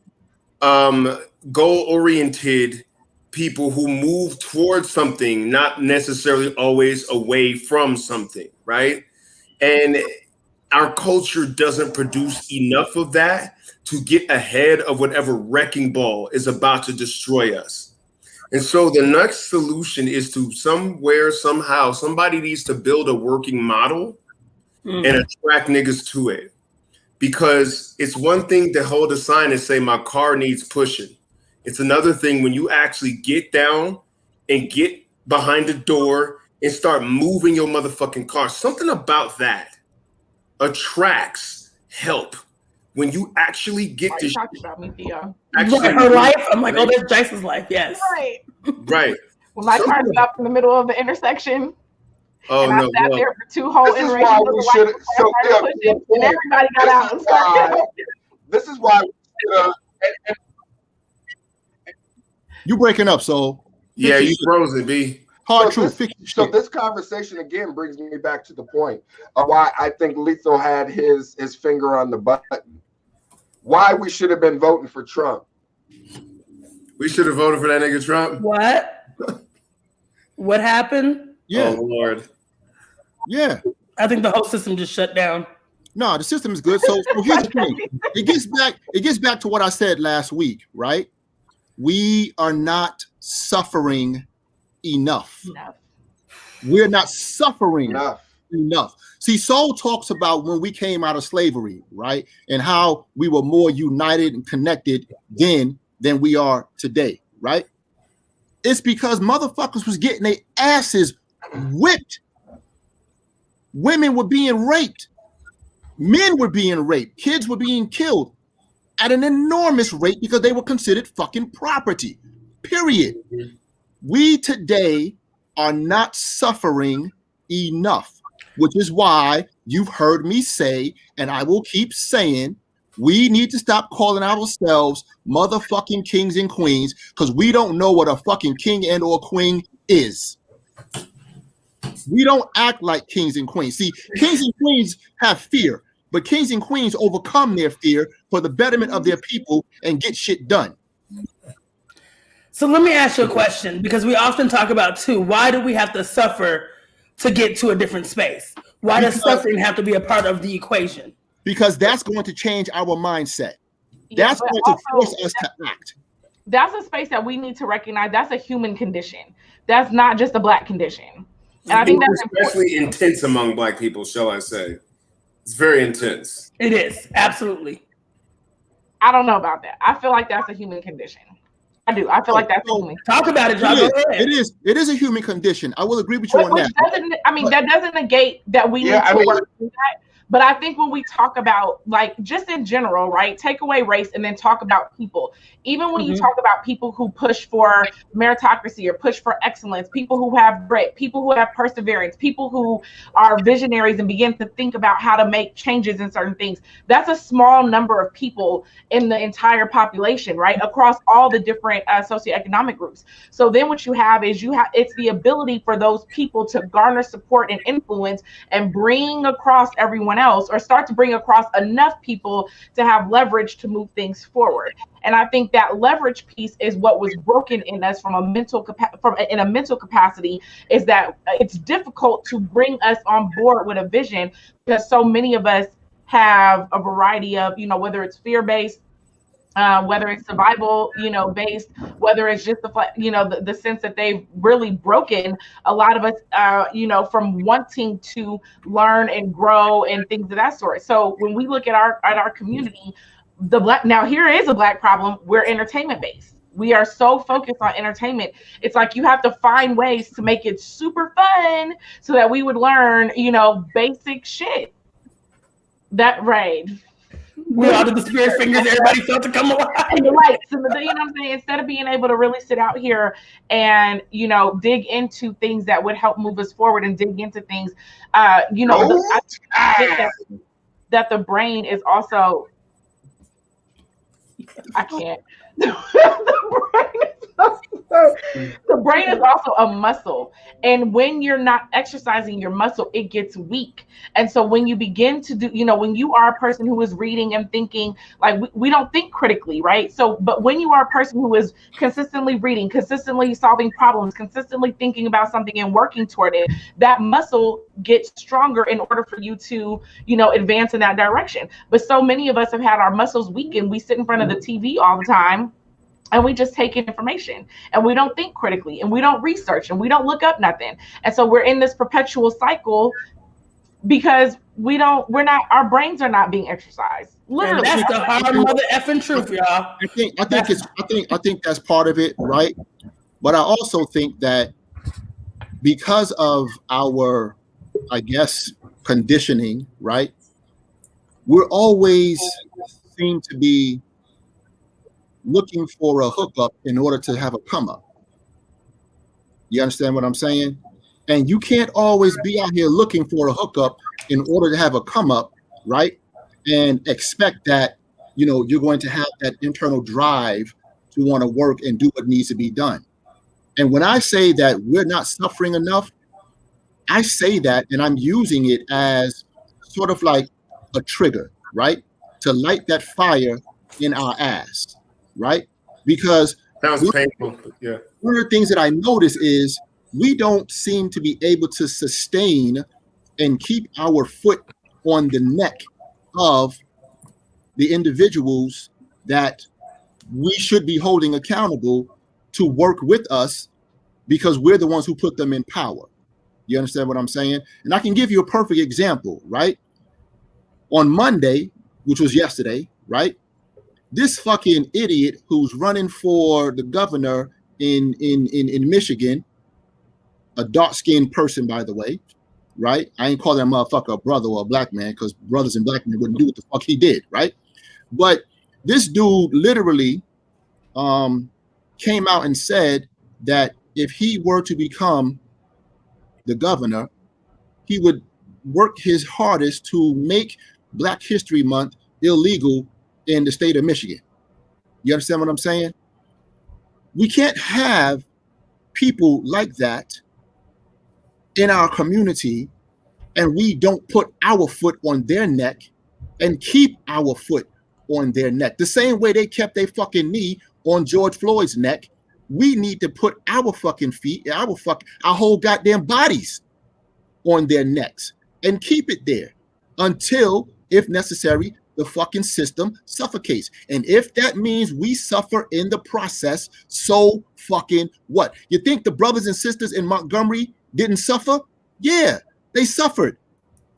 goal-oriented people who move towards something, not necessarily always away from something, right? And our culture doesn't produce enough of that to get ahead of whatever wrecking ball is about to destroy us. And so the next solution is to somehow, somebody needs to build a working model and attract niggas to it. Because it's one thing to hold a sign and say, my car needs pushing. It's another thing when you actually get down and get behind the door and start moving your motherfucking car. Something about that attracts help. When you actually get this. Talking about me, Theo. Her life. I'm like, oh, there's Jice's life. Yes. Right. When my car stopped in the middle of the intersection. Oh, and I sat there for 2 whole iterations of the light, and everybody got out and started. This is why we should You breaking up, so yeah, you frozen, B. Hard truth. So this conversation again brings me back to the point of why I think Lethal had his finger on the button. Why we should have been voting for Trump. We should have voted for that nigga Trump. What? What happened? Yeah. Oh Lord. Yeah. I think the whole system just shut down. No, the system is good. So here's the thing. It gets back to what I said last week, right? We are not suffering enough. We're not suffering enough. See, Soul talks about when we came out of slavery, right? And how we were more united and connected then than we are today, right? It's because motherfuckers was getting their asses whipped. Women were being raped. Men were being raped. Kids were being killed at an enormous rate because they were considered fucking property, period. We today are not suffering enough, which is why you've heard me say, and I will keep saying, we need to stop calling ourselves motherfucking kings and queens because we don't know what a fucking king and or queen is. We don't act like kings and queens. See, kings and queens have fear, but kings and queens overcome their fear for the betterment of their people and get shit done. So let me ask you a question, because we often talk about too, why do we have to suffer to get to a different space? Why does suffering have to be a part of the equation? Because that's going to change our mindset. That's going to force us to act. That's a space that we need to recognize. That's a human condition. That's not just a Black condition. And I think that's especially intense among Black people, shall I say. It's very intense. It is, absolutely. I don't know about that. I feel like that's a human condition. I do. I feel like that's human. Talk about it, John. It is a human condition. I will agree with you on that. That doesn't negate that we need to work through that. But I think when we talk about, like, just in general, right, take away race and then talk about people. Even when you talk about people who push for meritocracy or push for excellence, people who have grit, people who have perseverance, people who are visionaries and begin to think about how to make changes in certain things, that's a small number of people in the entire population, right, across all the different socioeconomic groups. So then what you have is it's the ability for those people to garner support and influence and bring across everyone else, or start to bring across enough people to have leverage to move things forward. And I think that leverage piece is what was broken in us from a mental capacity, is that it's difficult to bring us on board with a vision because so many of us have a variety of, whether it's fear-based, whether it's survival, based, whether it's just the sense that they've really broken a lot of us, from wanting to learn and grow and things of that sort. So when we look at our community, now here is a Black problem. We're entertainment based. We are so focused on entertainment. It's like you have to find ways to make it super fun so that we would learn, basic shit. That right. We all did the spirit fingers. Everybody felt to come alive. And the lights, and you know what I'm saying? Instead of being able to really sit out here and dig into things that would help move us forward and dig into things, I think that the brain is also. I can't. The brain is also a muscle, and when you're not exercising your muscle, it gets weak. And so when you begin to do, when you are a person who is reading and thinking, like we don't think critically, right? So, but when you are a person who is consistently reading, consistently solving problems, consistently thinking about something and working toward it, that muscle gets stronger in order for you to, advance in that direction. But so many of us have had our muscles weakened. We sit in front of the TV all the time, and we just take in information, and we don't think critically, and we don't research, and we don't look up nothing. And so we're in this perpetual cycle because our brains are not being exercised. Literally. And that's the hard mother effing truth, y'all. I think that's part of it, right? But I also think that because of our, I guess, conditioning, right? We're always seem to be looking for a hookup in order to have a come up. You understand what I'm saying? And you can't always be out here looking for a hookup in order to have a come up, right? And expect that, you're going to have that internal drive to want to work and do what needs to be done. And when I say that we're not suffering enough, I say that, and I'm using it as sort of like a trigger, right? To light that fire in our ass. Right? Because sounds painful. Yeah. One of the things that I notice is we don't seem to be able to sustain and keep our foot on the neck of the individuals that we should be holding accountable to work with us, because we're the ones who put them in power. You understand what I'm saying? And I can give you a perfect example, right? On Monday, which was yesterday, right? This fucking idiot who's running for the governor in Michigan, a dark-skinned person, by the way, right? I ain't calling that motherfucker a brother or a black man, because brothers and black men wouldn't do what the fuck he did, right? But this dude literally came out and said that if he were to become the governor, he would work his hardest to make Black History Month illegal in the state of Michigan. You understand what I'm saying? We can't have people like that in our community, and we don't put our foot on their neck and keep our foot on their neck. The same way they kept their fucking knee on George Floyd's neck, we need to put our fucking feet, our whole goddamn bodies on their necks and keep it there until, if necessary, the fucking system suffocates. And if that means we suffer in the process, so fucking what? You think the brothers and sisters in Montgomery didn't suffer? Yeah, they suffered.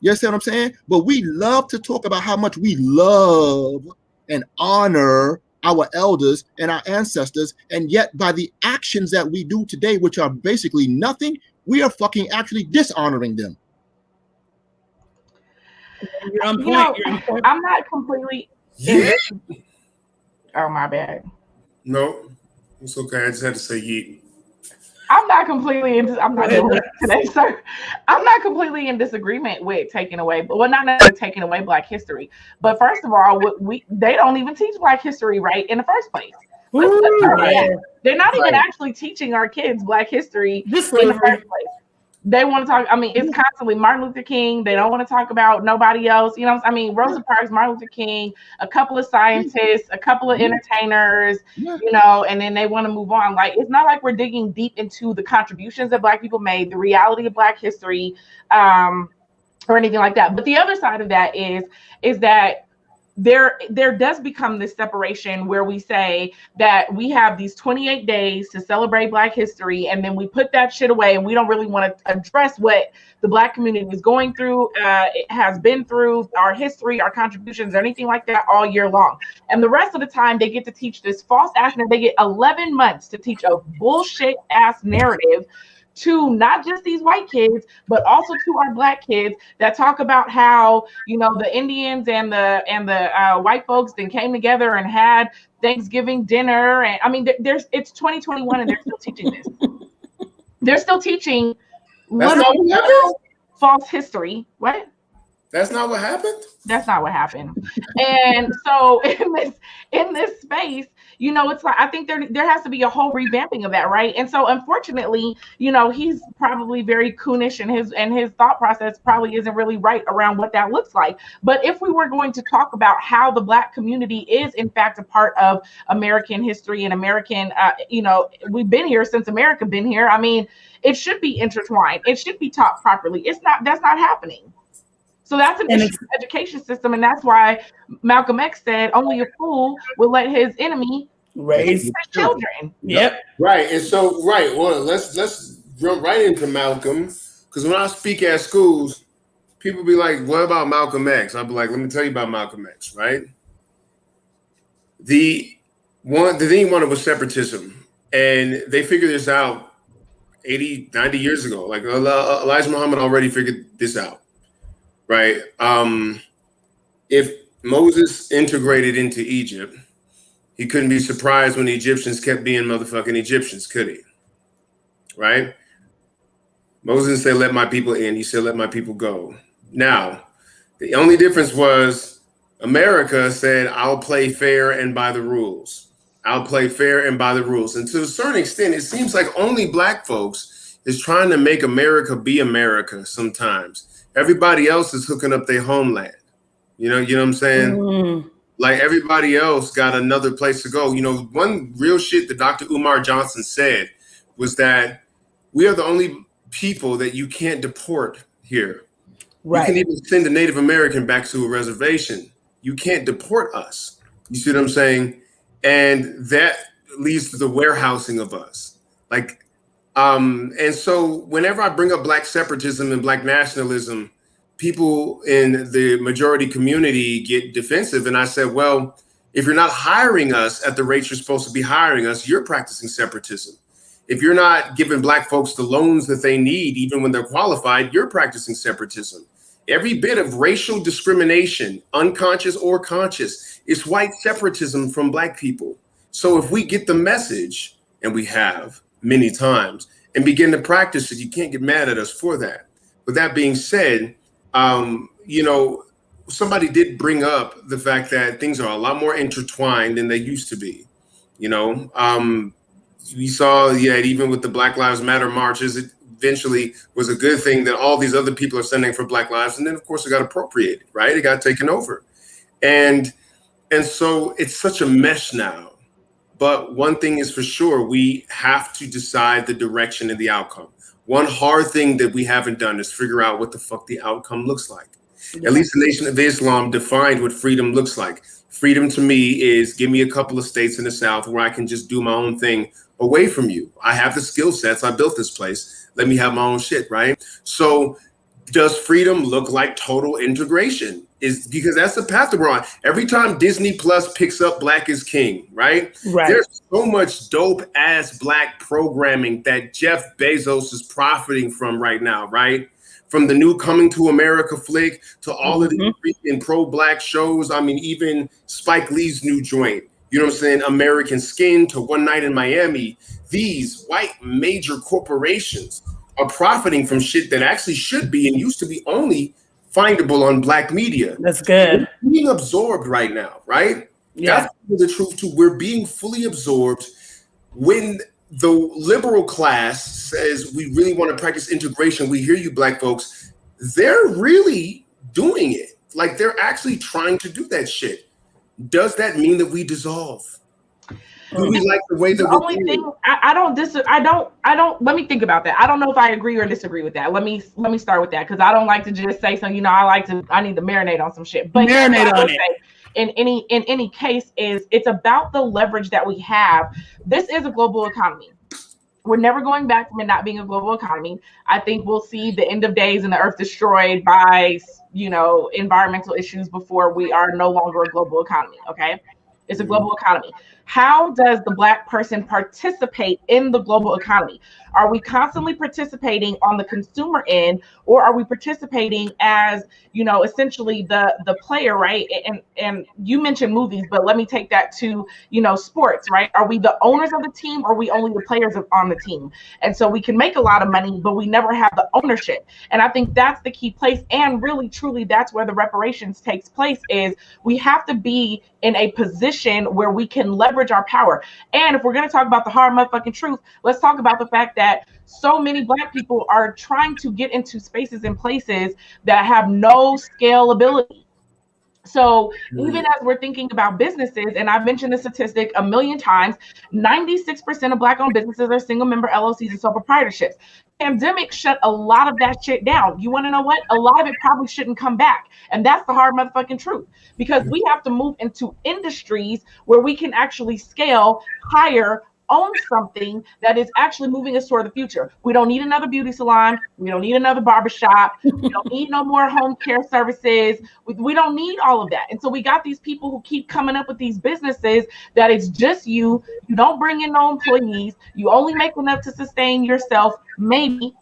You understand what I'm saying? But we love to talk about how much we love and honor our elders and our ancestors, and yet by the actions that we do today, which are basically nothing, we are fucking actually dishonoring them. I'm not completely. Yeah. Oh, my bad. No, it's okay. I just had to say yeet. I'm not completely in. I'm not doing it today, sir. I'm not completely in disagreement with taking away, well, not necessarily taking away Black history, but first of all, they don't even teach Black history right in the first place. They're not even actually teaching our kids Black history in the first place. They want to talk. I mean, it's constantly Martin Luther King. They don't want to talk about nobody else. You know, I mean, Rosa Parks, Martin Luther King, a couple of scientists, a couple of entertainers, you know, and then they want to move on. Like, it's not like we're digging deep into the contributions that Black people made, the reality of Black history, or anything like that. But the other side of that is that there does become this separation where we say that we have these 28 days to celebrate Black history, and then we put that shit away, and we don't really want to address what the Black community is going through, it has been through, our history, our contributions, or anything like that all year long. And the rest of the time, they get to teach this false ass narrative. They get 11 months to teach a bullshit ass narrative to not just these white kids, but also to our Black kids that talk about how, you know, the Indians and the white folks then came together and had Thanksgiving dinner. And I mean, it's 2021 and they're still teaching this. They're still teaching false history. What? That's not what happened? That's not what happened. And so in this space, you know, it's like, I think there has to be a whole revamping of that, right? And so unfortunately, you know, he's probably very coonish, and his thought process probably isn't really right around what that looks like. But if we were going to talk about how the Black community is in fact a part of American history and American, you know, we've been here since America been here. I mean, it should be intertwined. It should be taught properly. That's not happening. So that's an issue in the education system, and that's why Malcolm X said only a fool will let his enemy raise his children. Yep. Right. And so, well, let's jump right into Malcolm, because when I speak at schools, people be like, "What about Malcolm X?" I'll be like, "Let me tell you about Malcolm X." Right. The thing he wanted was separatism, and they figured this out 80, 90 years ago. Like Elijah Muhammad already figured this out. Right. If Moses integrated into Egypt, he couldn't be surprised when the Egyptians kept being motherfucking Egyptians, could he? Right? Moses said, "Let my people in." He said, "Let my people go." Now, the only difference was America said, "I'll play fair and by the rules. I'll play fair and by the rules." And to a certain extent, it seems like only Black folks is trying to make America be America sometimes. Everybody else is hooking up their homeland. You know what I'm saying? Like everybody else got another place to go. You know, one real shit that Dr. Umar Johnson said was that we are the only people that you can't deport here. Right. You can even send a Native American back to a reservation. You can't deport us. You see what I'm saying? And that leads to the warehousing of us. Like, and so whenever I bring up Black separatism and Black nationalism, people in the majority community get defensive. And I said, well, if you're not hiring us at the rate you're supposed to be hiring us, you're practicing separatism. If you're not giving Black folks the loans that they need, even when they're qualified, you're practicing separatism. Every bit of racial discrimination, unconscious or conscious, is white separatism from Black people. So if we get the message, and we have many times, and begin to practice it, you can't get mad at us for that. With that being said, you know, somebody did bring up the fact that things are a lot more intertwined than they used to be. You know, we saw that even with the Black Lives Matter marches, it eventually was a good thing that all these other people are sending for Black lives. And then, of course, it got appropriated, right? It got taken over. And so it's such a mess now. But one thing is for sure, we have to decide the direction and the outcome. One hard thing that we haven't done is figure out what the fuck the outcome looks like. Yeah. At least the Nation of Islam defined what freedom looks like. Freedom to me is give me a couple of states in the South where I can just do my own thing away from you. I have the skill sets. I built this place. Let me have my own shit, right? So does freedom look like total integration? Is because that's the path that we're on. Every time Disney Plus picks up Black is King, right? There's so much dope ass Black programming that Jeff Bezos is profiting from right now, right? From the new Coming to America flick to all of the freaking pro-Black shows. I mean, even Spike Lee's new joint, you know what I'm saying? American Skin to One Night in Miami. These white major corporations are profiting from shit that actually should be and used to be only findable on Black media. That's good. We're being absorbed right now, right? Yeah. That's the truth too. We're being fully absorbed. When the liberal class says we really want to practice integration, we hear you Black folks, they're really doing it. Like they're actually trying to do that shit. Does that mean that we dissolve? Do we like the way that the only thing I don't let me think about that. I don't know if I agree or disagree with that. Let me start with that because I don't like to just say something, you know, I need to marinate on some shit. But marinate on it. in any case is it's about the leverage that we have. This is a global economy. We're never going back from it not being a global economy. I think we'll see the end of days and the earth destroyed by, environmental issues before we are no longer a global economy. Okay. It's a global economy. How does the Black person participate in the global economy? Are we constantly participating on the consumer end, or are we participating as, essentially the player, right? And you mentioned movies, but let me take that to, sports, right? Are we the owners of the team, or are we only the players on the team? And so we can make a lot of money, but we never have the ownership. And I think that's the key place. And really, truly, that's where the reparations takes place, is we have to be in a position where we can leverage our power. And if we're going to talk about the hard motherfucking truth, let's talk about the fact that so many Black people are trying to get into spaces and places that have no scalability. So even as we're thinking about businesses, and I've mentioned this statistic a million times, 96% of Black-owned businesses are single-member LLCs and sole proprietorships. Pandemic shut a lot of that shit down. You want to know what? A lot of it probably shouldn't come back. And that's the hard motherfucking truth, because we have to move into industries where we can actually scale higher, own something that is actually moving us toward the future. We don't need another beauty salon. We don't need another barbershop. We don't need no more home care services. We don't need all of that. And so we got these people who keep coming up with these businesses that it's just you. You don't bring in no employees. You only make enough to sustain yourself, maybe.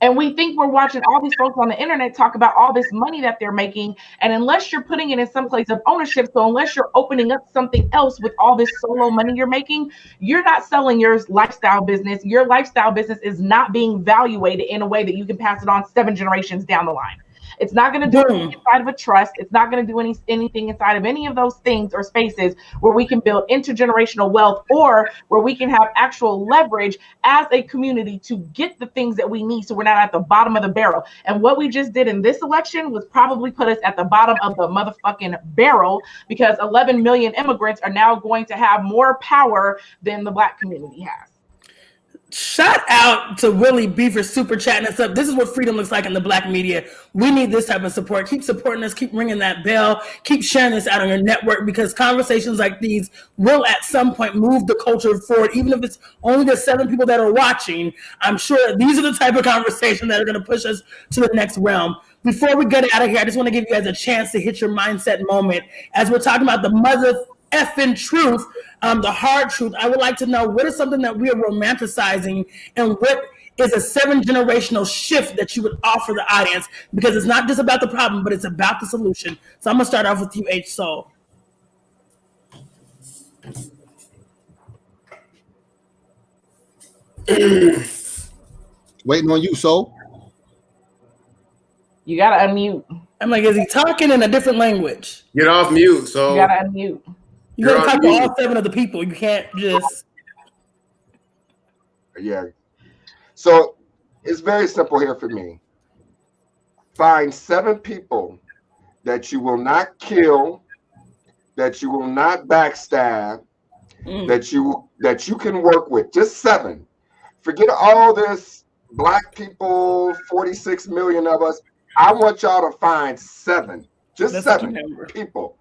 And we think we're watching all these folks on the internet talk about all this money that they're making. And unless you're putting it in some place of ownership, so unless you're opening up something else with all this solo money you're making, you're not selling your lifestyle business. Your lifestyle business is not being evaluated in a way that you can pass it on 7 generations down the line. It's not going to do anything inside of a trust. It's not going to do anything inside of any of those things or spaces where we can build intergenerational wealth, or where we can have actual leverage as a community to get the things that we need, so we're not at the bottom of the barrel. And what we just did in this election was probably put us at the bottom of the motherfucking barrel, because 11 million immigrants are now going to have more power than the Black community has. Shout out to Willie B for super chatting us up. This is what freedom looks like in the Black media. We need this type of support. Keep supporting us. Keep ringing that bell. Keep sharing this out on your network, because conversations like these will at some point move the culture forward. Even if it's only the 7 people that are watching, I'm sure these are the type of conversation that are going to push us to the next realm. Before we get out of here, I just want to give you guys a chance to hit your mindset moment. As we're talking about the mother effing truth, the hard truth, I would like to know, what is something that we are romanticizing, and what is a 7 generational shift that you would offer the audience? Because it's not just about the problem, but it's about the solution. So I'm gonna start off with you, H Soul. Waiting on you, Soul. You gotta unmute. I'm like, is he talking in a different language? Get off mute, so You gotta unmute. You gotta talk to all 7 of the people. You can't just. Yeah. So it's very simple here for me. Find 7 people that you will not kill, that you will not backstab, that you can work with. Just 7. Forget all this Black people, 46 million of us. I want y'all to find 7. Just That's 7 people.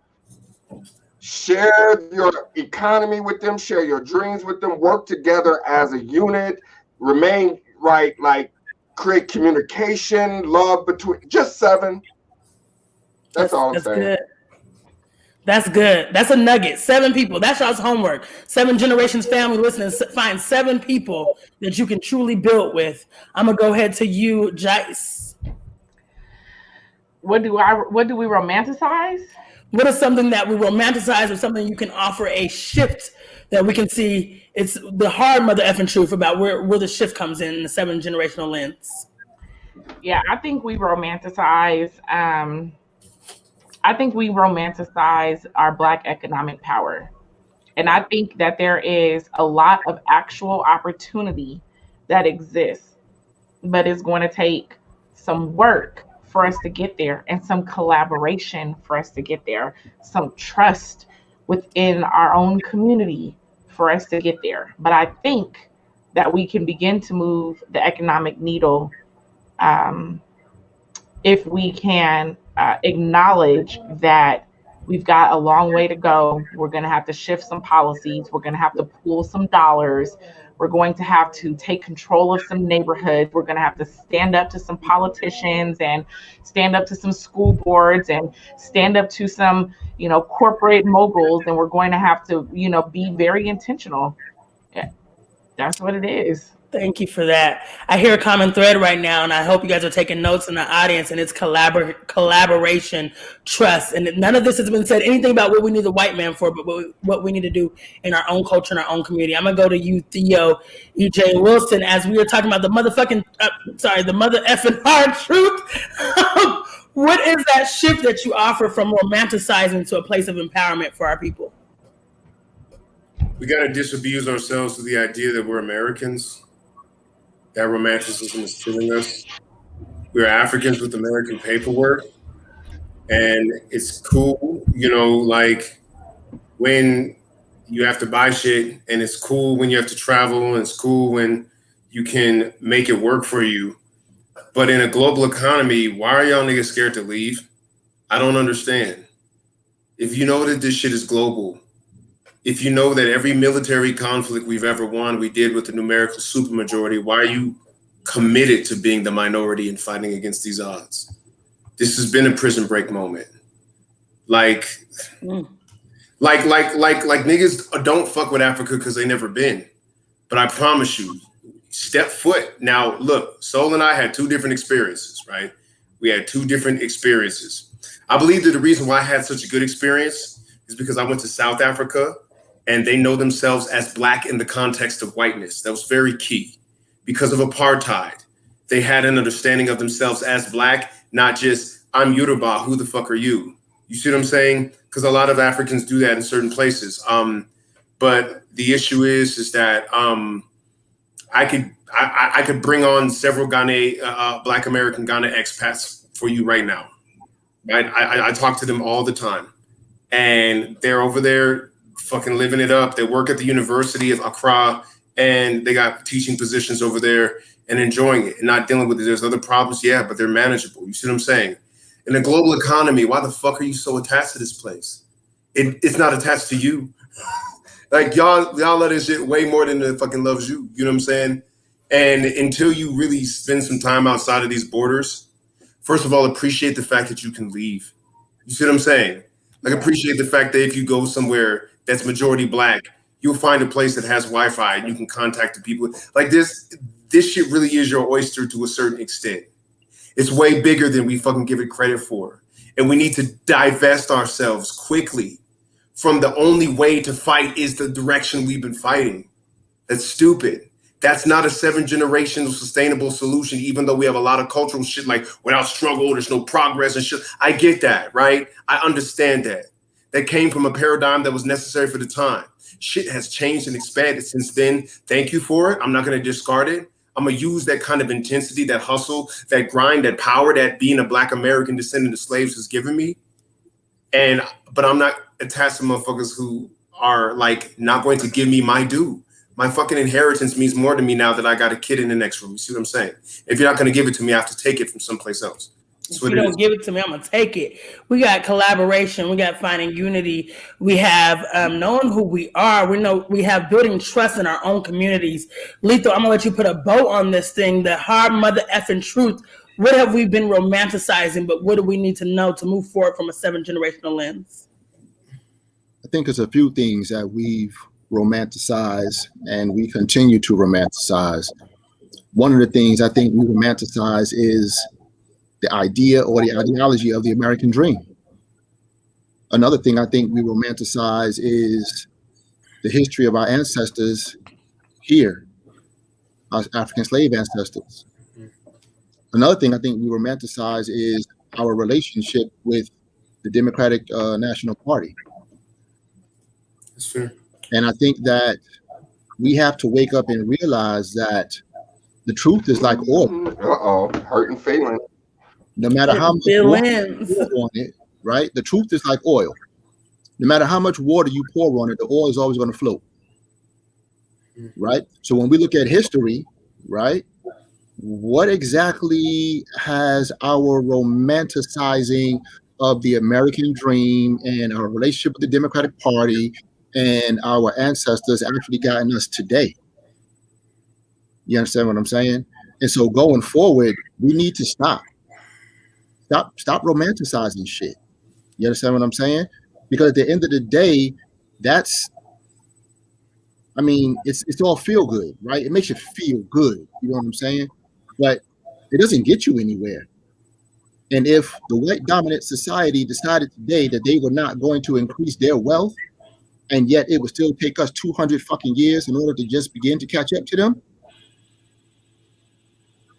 Share your economy with them, share your dreams with them, work together as a unit, remain right, like create communication, love between, just 7. That's all I'm saying. Good. That's good. That's a nugget. 7 people. That's y'all's homework. 7 generations family listening. Find 7 people that you can truly build with. I'm gonna go ahead to you, Jice. What do we romanticize? What is something that we romanticize, or something you can offer a shift that we can see? It's the hard mother effing truth about where the shift comes in the 7 generational lens. Yeah, I think we romanticize. I think we romanticize our Black economic power. And I think that there is a lot of actual opportunity that exists, but it's going to take some work for us to get there, and some collaboration for us to get there, some trust within our own community for us to get there. But I think that we can begin to move the economic needle if we can acknowledge that We've got a long way to go. We're going to have to shift some policies. We're going to have to pull some dollars. We're going to have to take control of some neighborhoods. We're going to have to stand up to some politicians and stand up to some school boards and stand up to some, corporate moguls. And we're going to have to, be very intentional. Yeah, that's what it is. Thank you for that. I hear a common thread right now, and I hope you guys are taking notes in the audience, and it's collaboration, trust. And none of this has been said anything about what we need the white man for, but what we need to do in our own culture, in our own community. I'm going to go to you, Theo, EJ, Wilson, as we were talking about the mother effing hard truth. What is that shift that you offer from romanticizing to a place of empowerment for our people? We got to disabuse ourselves of the idea that we're Americans. That romanticism is killing us. We're Africans with American paperwork. And it's cool, like when you have to buy shit, and it's cool when you have to travel, and it's cool when you can make it work for you. But in a global economy, why are y'all niggas scared to leave? I don't understand. If you know that this shit is global, if you know that every military conflict we've ever won, we did with a numerical supermajority, why are you committed to being the minority and fighting against these odds? This has been a prison break moment. Like niggas don't fuck with Africa because they never been. But I promise you, step foot. Now, look, Soul and I had two different experiences, right? We had two different experiences. I believe that the reason why I had such a good experience is because I went to South Africa, and they know themselves as Black in the context of whiteness. That was very key. Because of apartheid, they had an understanding of themselves as Black, not just, I'm Yoruba, who the fuck are you? You see what I'm saying? Because a lot of Africans do that in certain places. But the issue is that I could bring on several Black American Ghana expats for you right now. Right? I talk to them all the time. And they're over there fucking living it up. They work at the University of Accra, and they got teaching positions over there and enjoying it and not dealing with it. There's other problems, yeah, but they're manageable. You see what I'm saying? In a global economy, why the fuck are you so attached to this place? It's not attached to you. Like y'all let this shit way more than it fucking loves you. You know what I'm saying? And until you really spend some time outside of these borders, first of all, appreciate the fact that you can leave. You see what I'm saying? Like appreciate the fact that if you go somewhere that's majority Black, you'll find a place that has Wi-Fi and you can contact the people. Like this shit really is your oyster to a certain extent. It's way bigger than we fucking give it credit for. And we need to divest ourselves quickly from the only way to fight is the direction we've been fighting. That's stupid. That's not a 7-generational sustainable solution, even though we have a lot of cultural shit like without struggle, there's no progress and shit. I get that, right? I understand that. That came from a paradigm that was necessary for the time. Shit has changed and expanded since then. Thank you for it. I'm not going to discard it. I'm going to use that kind of intensity, that hustle, that grind, that power that being a Black American descendant of slaves has given me. But I'm not attached to motherfuckers who are like not going to give me my due. My fucking inheritance means more to me now that I got a kid in the next room. You see what I'm saying? If you're not going to give it to me, I have to take it from someplace else. If you don't give it to me, I'm going to take it. We got collaboration. We got finding unity. We have knowing who we are. We have building trust in our own communities. Letho, I'm going to let you put a bow on this thing. The hard mother effing truth. What have we been romanticizing, but what do we need to know to move forward from a 7-generational lens? I think there's a few things that we've romanticized and we continue to romanticize. One of the things I think we romanticize is the idea or the ideology of the American dream. Another thing I think we romanticize is the history of our ancestors here, our African slave ancestors. Another thing I think we romanticize is our relationship with the Democratic National Party. That's fair. And I think that we have to wake up and realize that the truth is like oil. Hurting feeling. No matter how much water you pour on it, right? The truth is like oil. No matter how much water you pour on it, the oil is always going to float, right? So when we look at history, right, what exactly has our romanticizing of the American dream and our relationship with the Democratic Party and our ancestors actually gotten us today. You understand what I'm saying? And so going forward, we need to stop romanticizing shit. You understand what I'm saying? Because at the end of the day, it's all feel good, right? It makes you feel good. You know what I'm saying? But it doesn't get you anywhere. And if the white dominant society decided today that they were not going to increase their wealth, and yet it would still take us 200 fucking years in order to just begin to catch up to them,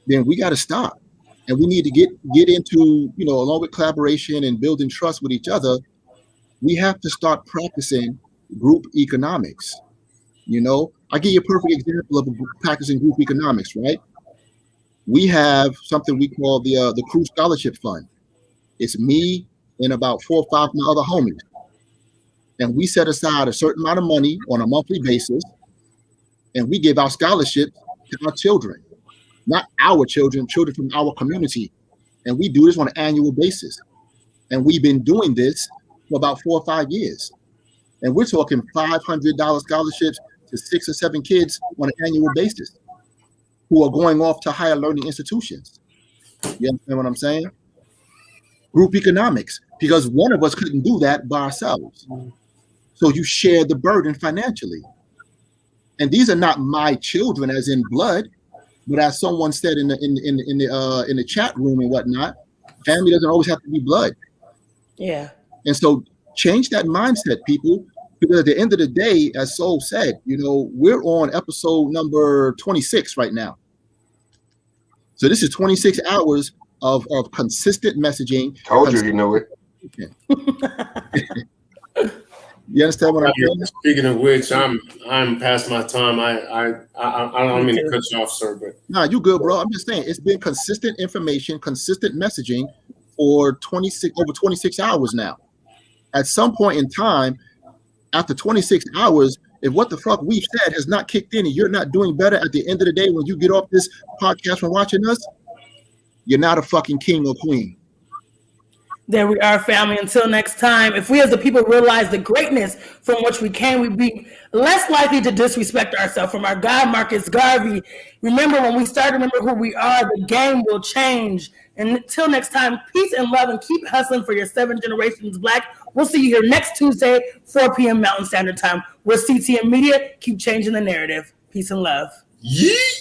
then we got to stop. And we need to get into, along with collaboration and building trust with each other, we have to start practicing group economics. I'll give you a perfect example of practicing group economics, right? We have something we call the Crew Scholarship Fund. It's me and about 4 or 5 of my other homies. And we set aside a certain amount of money on a monthly basis, and we give our scholarships to our children. Not our children from our community. And we do this on an annual basis. And we've been doing this for about 4 or 5 years. And we're talking $500 scholarships to 6 or 7 kids on an annual basis who are going off to higher learning institutions. You understand what I'm saying? Group economics, because one of us couldn't do that by ourselves. So you share the burden financially. And these are not my children as in blood. But as someone said in the chat room and whatnot, family doesn't always have to be blood. Yeah. And so change that mindset, people, because at the end of the day, as Soul said, we're on episode number 26 right now. So this is 26 hours of consistent messaging. Told you know it. You understand what I'm saying? Speaking of which, I'm past my time. I don't mean to cut you off, sir, but nah, you good, bro. I'm just saying it's been consistent information, consistent messaging for 26 hours now. At some point in time, after 26 hours, if what the fuck we've said has not kicked in and you're not doing better at the end of the day when you get off this podcast from watching us, you're not a fucking king or queen. There we are, family. Until next time, if we as the people realize the greatness from which we came, we'd be less likely to disrespect ourselves. From our God, Marcus Garvey, remember when we start to remember who we are, the game will change. And until next time, peace and love, and keep hustling for your 7 generations Black. We'll see you here next Tuesday, 4 p.m. Mountain Standard Time. We're CTN Media. Keep changing the narrative. Peace and love. Yeet.